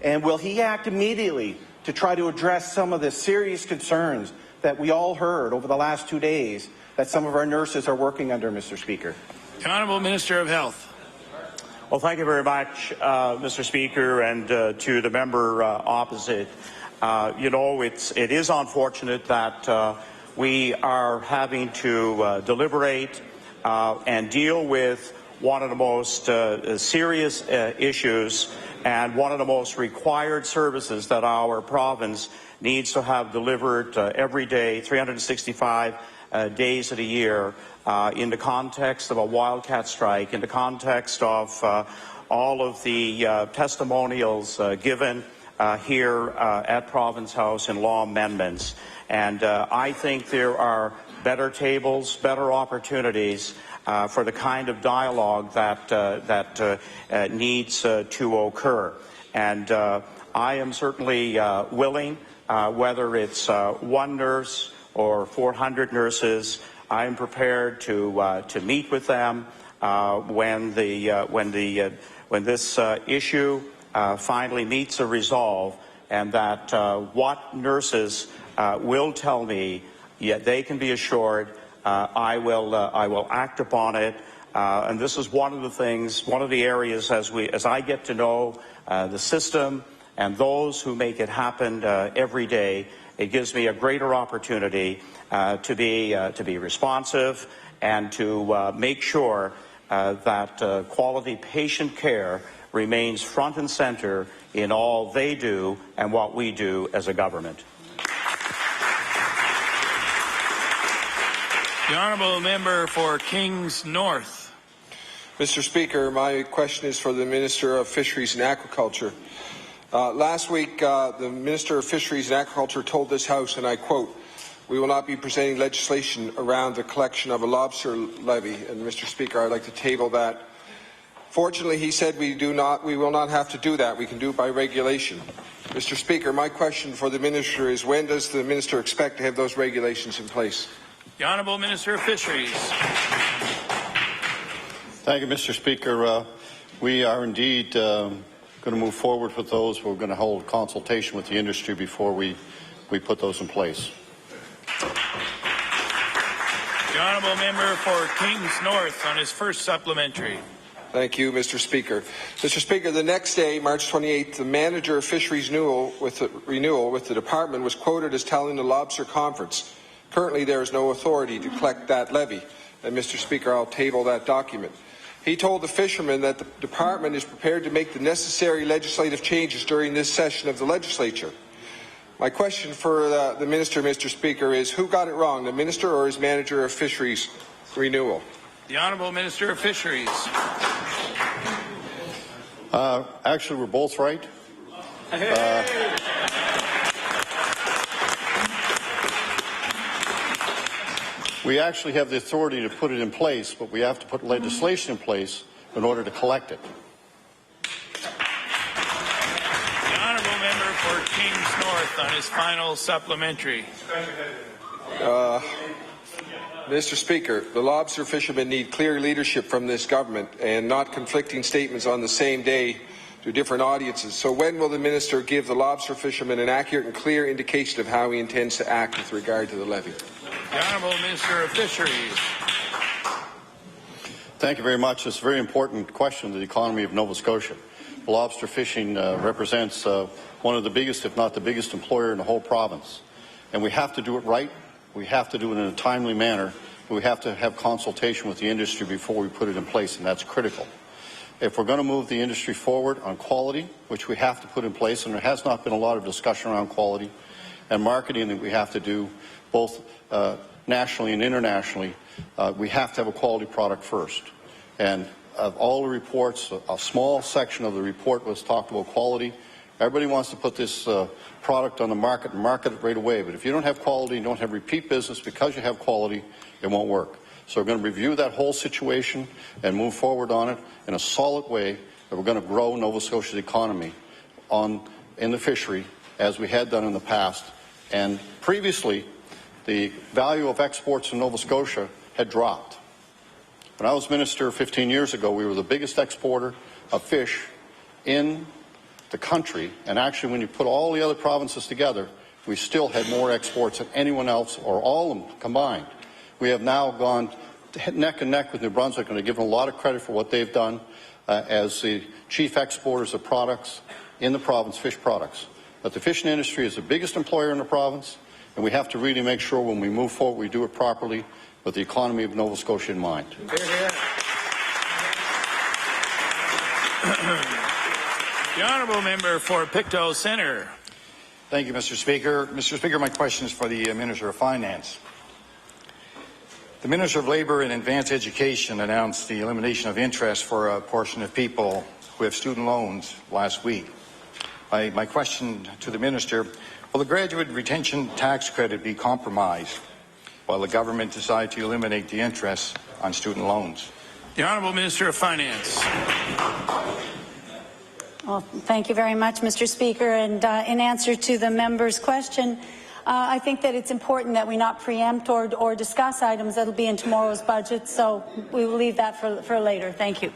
and will he act immediately to try to address some of the serious concerns that we all heard over the last 2 days that some of our nurses are working under, Mr. Speaker? The Honourable Minister of Health. Well, thank you very much, Mr. Speaker, and to the member opposite. You know, it is unfortunate that we are having to deliberate and deal with one of the most serious issues and one of the most required services that our province needs to have delivered every day, 365 days of the year, in the context of a wildcat strike, in the context of all of the testimonials given here at Province House in law amendments. And I think there are better tables, better opportunities for the kind of dialogue that needs to occur. And I am certainly willing, whether it's one nurse or 400 nurses, I am prepared to meet with them when this issue finally meets a resolve, and that what nurses will tell me, yet they can be assured I will act upon it. And this is one of the things, one of the areas as I get to know the system and those who make it happen every day, it gives me a greater opportunity to be responsive and to make sure that quality patient care remains front and center in all they do and what we do as a government. The honourable member for Kings North. Mr. Speaker, my question is for the Minister of Fisheries and Aquaculture. Last week, the Minister of Fisheries and Aquaculture told this House, and I quote, "We will not be presenting legislation around the collection of a lobster levy." And Mr. Speaker, I'd like to table that. Fortunately, he said we will not have to do that. We can do it by regulation. Mr. Speaker, my question for the Minister is, when does the Minister expect to have those regulations in place? The Honourable Minister of Fisheries. Thank you, Mr. Speaker. We are indeed going to move forward with those. We're going to hold consultation with the industry before we put those in place. The honourable member for Kings North on his first supplementary. Thank you, Mr. Speaker. Mr. Speaker, the next day, March 28th, the manager of fisheries renewal with the department was quoted as telling the Lobster Conference, "Currently, there is no authority to collect that levy." And Mr. Speaker, I'll table that document. He told the fishermen that the department is prepared to make the necessary legislative changes during this session of the legislature. My question for the Minister, Mr. Speaker, is who got it wrong, the Minister or his manager of fisheries renewal? The Honourable Minister of Fisheries. Actually, we're both right. We actually have the authority to put it in place, but we have to put legislation in place in order to collect it. The honourable member for Kings North on his final supplementary. Mr. Speaker, the lobster fishermen need clear leadership from this government and not conflicting statements on the same day to different audiences. So when will the Minister give the lobster fishermen an accurate and clear indication of how he intends to act with regard to the levy? The Honourable Minister of Fisheries. Thank you very much. It's a very important question to the economy of Nova Scotia. Lobster fishing represents one of the biggest, if not the biggest, employer in the whole province. And we have to do it right. We have to do it in a timely manner. But we have to have consultation with the industry before we put it in place, and that's critical. If we're going to move the industry forward on quality, which we have to put in place, and there has not been a lot of discussion around quality, and marketing that we have to do both nationally and internationally, we have to have a quality product first. And of all the reports, a small section of the report was talked about quality. Everybody wants to put this product on the market and market it right away. But if you don't have quality, you don't have repeat business because you have quality, it won't work. So we're going to review that whole situation and move forward on it in a solid way, that we're going to grow Nova Scotia's economy in the fishery as we had done in the past. And previously, the value of exports in Nova Scotia had dropped. When I was minister 15 years ago, we were the biggest exporter of fish in the country, and actually when you put all the other provinces together, we still had more exports than anyone else or all of them combined. We have now gone neck and neck with New Brunswick, and I give them a lot of credit for what they've done as the chief exporters of products in the province, fish products. But the fishing industry is the biggest employer in the province, and we have to really make sure when we move forward we do it properly with the economy of Nova Scotia in mind. The honourable member for Pictou Centre. Thank you, Mr. Speaker. Mr. Speaker, my question is for the Minister of Finance. The Minister of Labour and Advanced Education announced the elimination of interest for a portion of people who have student loans last week. My question to the Minister, will the graduate retention tax credit be compromised while the government decides to eliminate the interest on student loans? The Honourable Minister of Finance. Well, thank you very much, Mr. Speaker. And in answer to the member's question, I think that it's important that we not preempt or discuss items that will be in tomorrow's budget, so we will leave that for later. Thank you.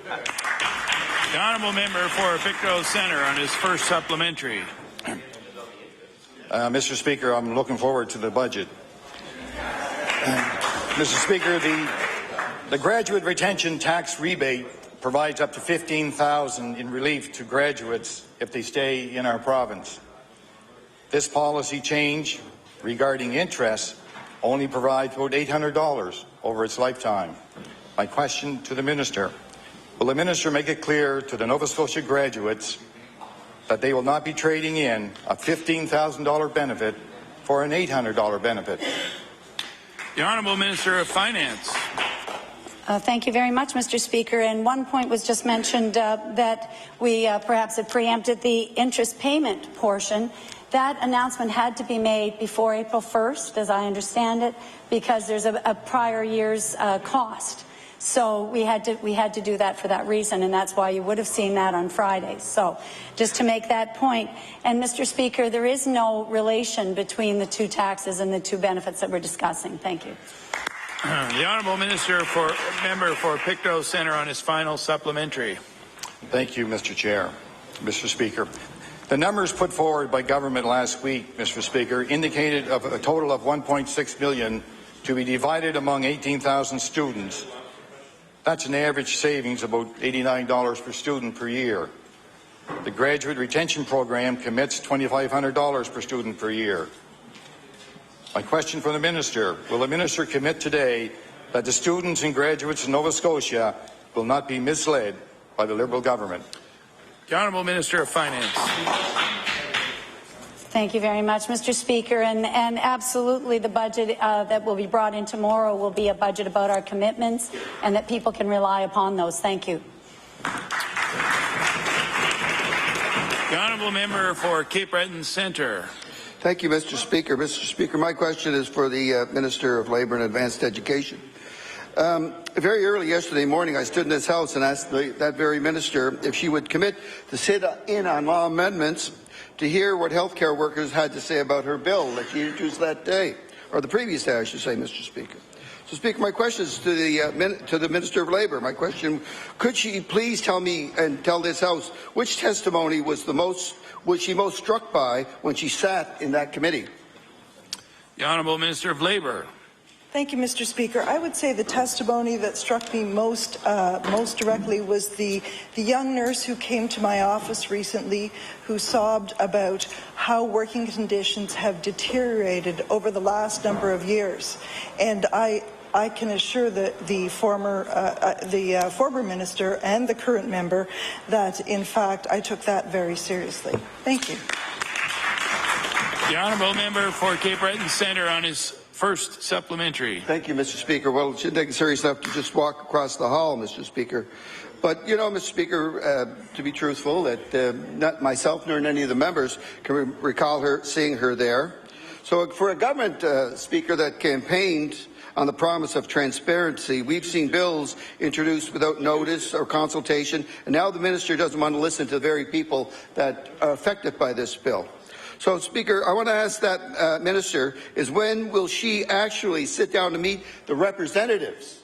The honourable member for Pictou Centre on his first supplementary. Mr. Speaker, I'm looking forward to the budget. Mr. Speaker, the graduate retention tax rebate provides up to $15,000 in relief to graduates if they stay in our province. This policy change regarding interest only provides about $800 over its lifetime. My question to the Minister, will the Minister make it clear to the Nova Scotia graduates that they will not be trading in a $15,000 benefit for an $800 benefit? The Honourable Minister of Finance. Thank you very much, Mr. Speaker. And one point was just mentioned that we perhaps had preempted the interest payment portion. That announcement had to be made before April 1st, as I understand it, because there's a prior year's cost. So we had to do that for that reason, and that's why you would have seen that on Friday. So just to make that point. And Mr. Speaker, there is no relation between the two taxes and the two benefits that we're discussing. Thank you. The Honourable Member for Pictou Centre on his final supplementary. Thank you, Mr. Chair. Mr. Speaker, the numbers put forward by government last week, Mr. Speaker, indicated of a total of $1.6 million to be divided among 18,000 students. That's an average savings of about $89 per student per year. The graduate retention program commits $2,500 per student per year. My question for the Minister, will the Minister commit today that the students and graduates in Nova Scotia will not be misled by the Liberal government? The Honourable Minister of Finance. Thank you very much, Mr. Speaker. And absolutely the budget that will be brought in tomorrow will be a budget about our commitments and that people can rely upon those. Thank you. The Honourable Member for Cape Breton Centre. Thank you, Mr. Speaker. Mr. Speaker, my question is for the Minister of Labour and Advanced Education. Very early yesterday morning, I stood in this House and asked that very minister if she would commit to sit in on law amendments to hear what healthcare workers had to say about her bill that she introduced that day, or the previous day, I should say, Mr. Speaker. So, Speaker, my question is to the Minister of Labour. My question: could she please tell me and tell this House which testimony was she most struck by when she sat in that committee? The Honourable Minister of Labour. Thank you, Mr. Speaker. I would say the testimony that struck me most directly was the young nurse who came to my office recently who sobbed about how working conditions have deteriorated over the last number of years. And I can assure the former minister and the current member that, in fact, I took that very seriously. Thank you. The Honourable Member for Cape Breton Centre on his first supplementary. Thank you, Mr. Speaker. Well, it shouldn't take it serious enough to just walk across the hall, Mr. Speaker. But, you know, Mr. Speaker, to be truthful, that not myself nor any of the members can recall seeing her there. So for a government speaker that campaigned on the promise of transparency, we've seen bills introduced without notice or consultation, and now the minister doesn't want to listen to the very people that are affected by this bill. So, Speaker, I want to ask that minister is when will she actually sit down to meet the representatives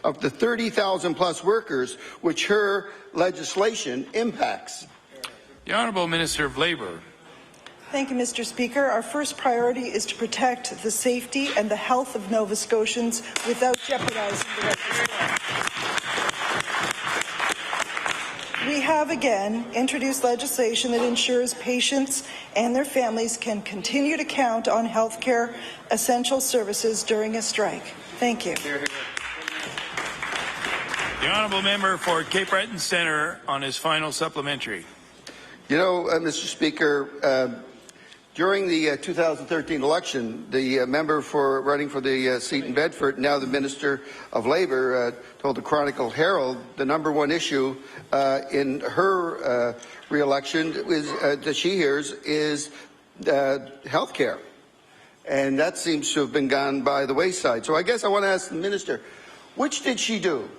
of the 30,000 plus workers which her legislation impacts? The Honourable Minister of Labour. Thank you, Mr. Speaker. Our first priority is to protect the safety and the health of Nova Scotians without jeopardizing the right to work. We have again introduced legislation that ensures patients and their families can continue to count on healthcare essential services during a strike. Thank you. The honourable member for Cape Breton Centre on his final supplementary. You know, Mr. Speaker, during the 2013 election, the member for running for the seat in Bedford, now the Minister of Labour, told the Chronicle Herald the #1 issue in her re-election that she hears is health care. And that seems to have been gone by the wayside. So I guess I want to ask the Minister, which did she do?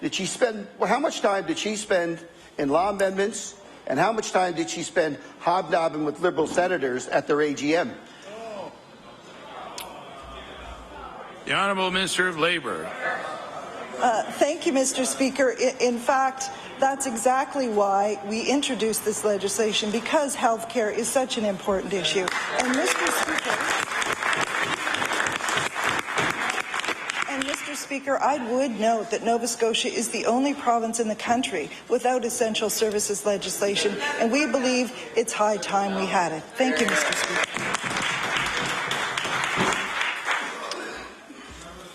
Did she spend, how much time did she spend in law amendments, and how much time did she spend hobnobbing with Liberal senators at their AGM? The Honourable Minister of Labour. Thank you, Mr. Speaker. In fact, that's exactly why we introduced this legislation, because health care is such an important issue. And Mr. Speaker, I would note that Nova Scotia is the only province in the country without essential services legislation, and we believe it's high time we had it. Thank you, Mr. Speaker.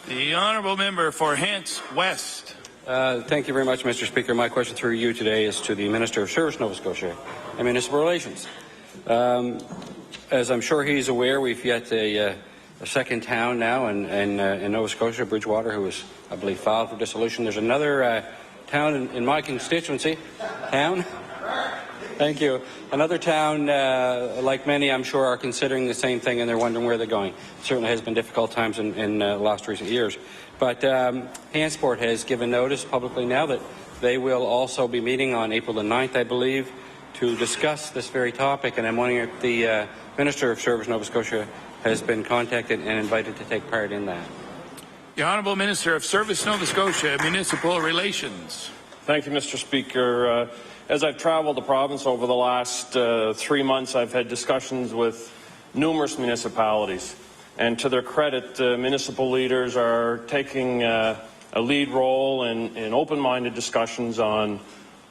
The honourable member for Hants West. Thank you very much, Mr. Speaker. My question through you today is to the Minister of Service, Nova Scotia, and Municipal Relations. As I'm sure he's aware, we've yet a second town now in Nova Scotia, Bridgewater, who is, I believe, filed for dissolution. There's another town in my constituency. Thank you. Another town, like many, I'm sure, are considering the same thing, and they're wondering where they're going. It certainly has been difficult times in the last recent years. But Hansport has given notice publicly now that they will also be meeting on April the 9th, I believe, to discuss this very topic. And I'm wondering if the Minister of Service, Nova Scotia, has been contacted and invited to take part in that. The Honourable Minister of Service, Nova Scotia, Municipal Relations. Thank you, Mr. Speaker. As I've traveled the province over the last 3 months, I've had discussions with numerous municipalities. And to their credit, municipal leaders are taking a lead role in open-minded discussions on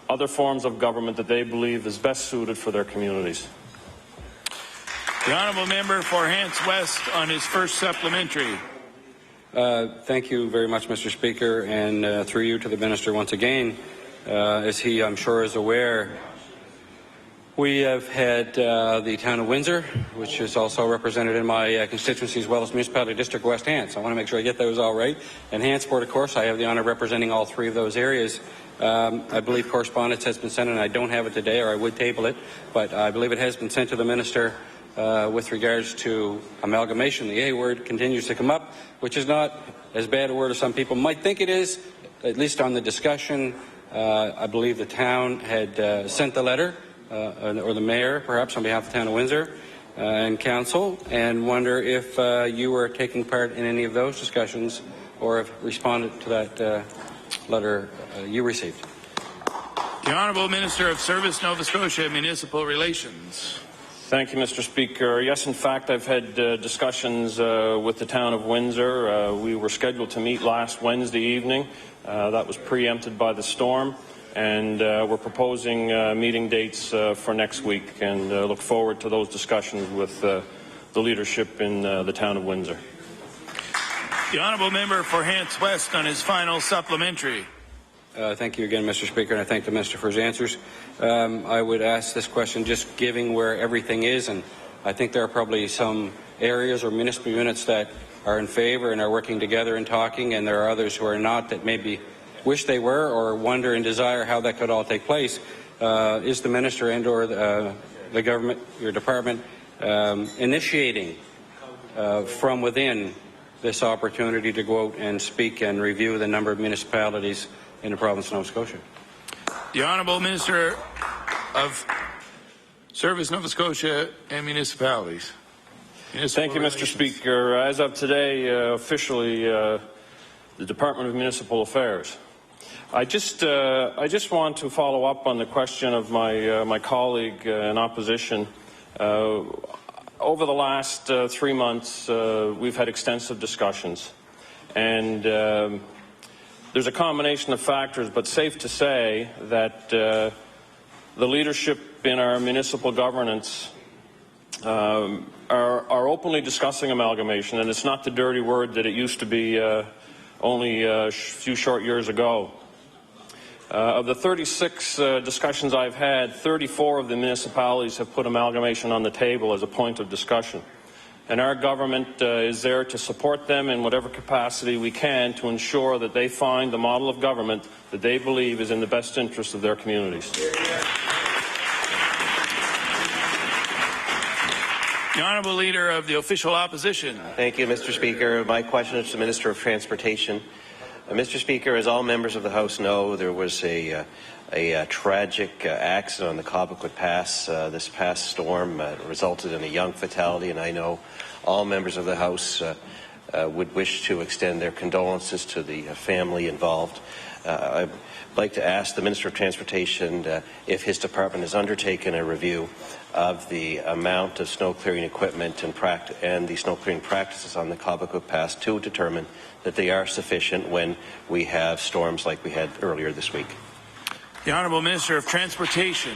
other forms of government that they believe is best suited for their communities. The honourable member for Hants West on his first supplementary. Thank you very much, Mr. Speaker, and through you to the Minister once again. As he, I'm sure, is aware, we have had the town of Windsor, which is also represented in my constituency, as well as Municipality District West Hants. I want to make sure I get those all right. And Hansport, of course, I have the honour of representing all three of those areas. I believe correspondence has been sent, and I don't have it today, or I would table it, but I believe it has been sent to the Minister with regards to amalgamation. The A word continues to come up, which is not as bad a word as some people might think it is, at least on the discussion. I believe the town had sent the letter, or the mayor, perhaps, on behalf of the town of Windsor and council, and wonder if you were taking part in any of those discussions or have responded to that letter you received. The Honourable Minister of Service, Nova Scotia, Municipal Relations. Thank you, Mr. Speaker. Yes, in fact, I've had discussions with the town of Windsor. We were scheduled to meet last Wednesday evening. That was preempted by the storm, and we're proposing meeting dates for next week, and look forward to those discussions with the leadership in the town of Windsor. The honourable member for Hants West on his final supplementary. Thank you again, Mr. Speaker, and I thank the Minister for his answers. I would ask this question just giving where everything is, and I think there are probably some areas or municipal units that are in favour and are working together and talking, and there are others who are not, that maybe wish they were or wonder and desire how that could all take place. Is the Minister and or the government, your department, initiating from within this opportunity to go out and speak and review the number of municipalities in the province of Nova Scotia? The Honourable Minister of Service, Nova Scotia and Municipalities. Thank you, Mr. Speaker. As of today, officially, the Department of Municipal Affairs. I just want to follow up on the question of my colleague in opposition. Over the last 3 months, we've had extensive discussions, and there's a combination of factors, but safe to say that the leadership in our municipal governance are openly discussing amalgamation, and it's not the dirty word that it used to be only a few short years ago. Of the 36 discussions I've had, 34 of the municipalities have put amalgamation on the table as a point of discussion. And our government is there to support them in whatever capacity we can to ensure that they find the model of government that they believe is in the best interest of their communities. The Honourable Leader of the Official Opposition. Thank you, Mr. Speaker. My question is to the Minister of Transportation. Mr. Speaker, as all members of the House know, there was a tragic accident on the Cobequid Pass this past storm. Resulted in a young fatality, and I know all members of the House would wish to extend their condolences to the family involved. I'd like to ask the Minister of Transportation if his department has undertaken a review of the amount of snow clearing equipment and the snow clearing practices on the Cobequid Pass to determine that they are sufficient when we have storms like we had earlier this week. The Honourable Minister of Transportation.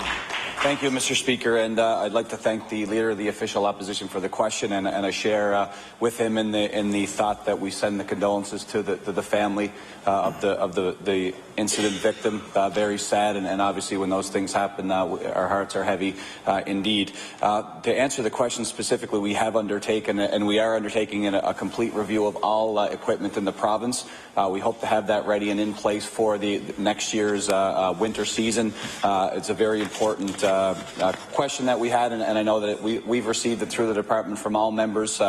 Thank you, Mr. Speaker, and I'd like to thank the Leader of the Official Opposition for the question, and I share with him in the thought that we send the condolences to the family of the incident victim. Very sad, and obviously when those things happen, our hearts are heavy indeed. To answer the question specifically, we have undertaken, and we are undertaking a complete review of all equipment in the province. We hope to have that ready and in place for the next year's winter season. It's a very important question that we had, and I know that we've received it through the department from all members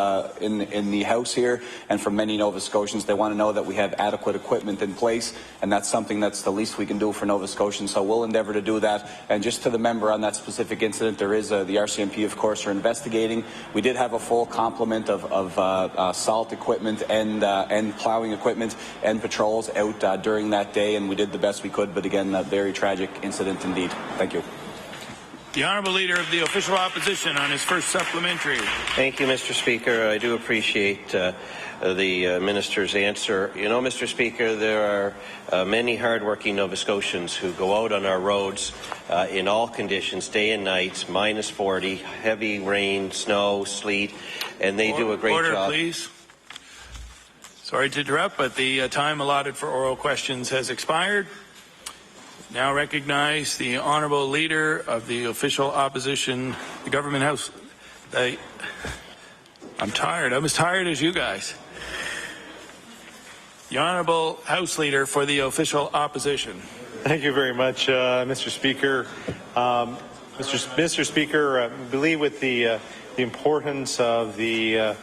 in the House here and from many Nova Scotians. They want to know that we have adequate equipment in place, and that's something that's the least we can do for Nova Scotians, so we'll endeavour to do that. And just to the member on that specific incident, there is the RCMP, of course, are investigating. We did have a full complement of salt equipment and ploughing equipment and patrols out during that day, and we did the best we could, but again, a very tragic incident indeed. Thank you. The Honourable Leader of the Official Opposition on his first supplementary. Thank you, Mr. Speaker. I do appreciate the Minister's answer. You know, Mr. Speaker, there are many hard-working Nova Scotians who go out on our roads in all conditions, day and night, minus 40, heavy rain, snow, sleet, and they do a great job. Order, please. Sorry to interrupt, but the time allotted for oral questions has expired. Now recognize the Honourable Leader of the Official Opposition, the Government House. I'm tired. I'm as tired as you guys. The Honourable House Leader for the Official Opposition. Thank you very much, Mr. Speaker. Mr. Speaker, I believe with the importance of the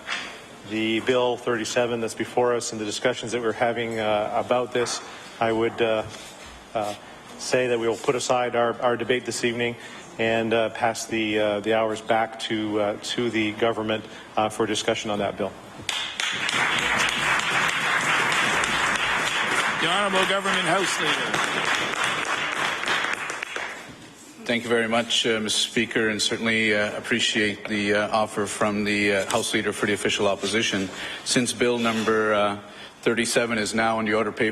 Bill 37 that's before us and the discussions that we're having about this, I would say that we will put aside our debate this evening and pass the hours back to the government for discussion on that bill. The Honourable Government House Leader. Thank you very much, Mr. Speaker, and certainly appreciate the offer from the House Leader for the Official Opposition. Since Bill number 37 is now in the order paper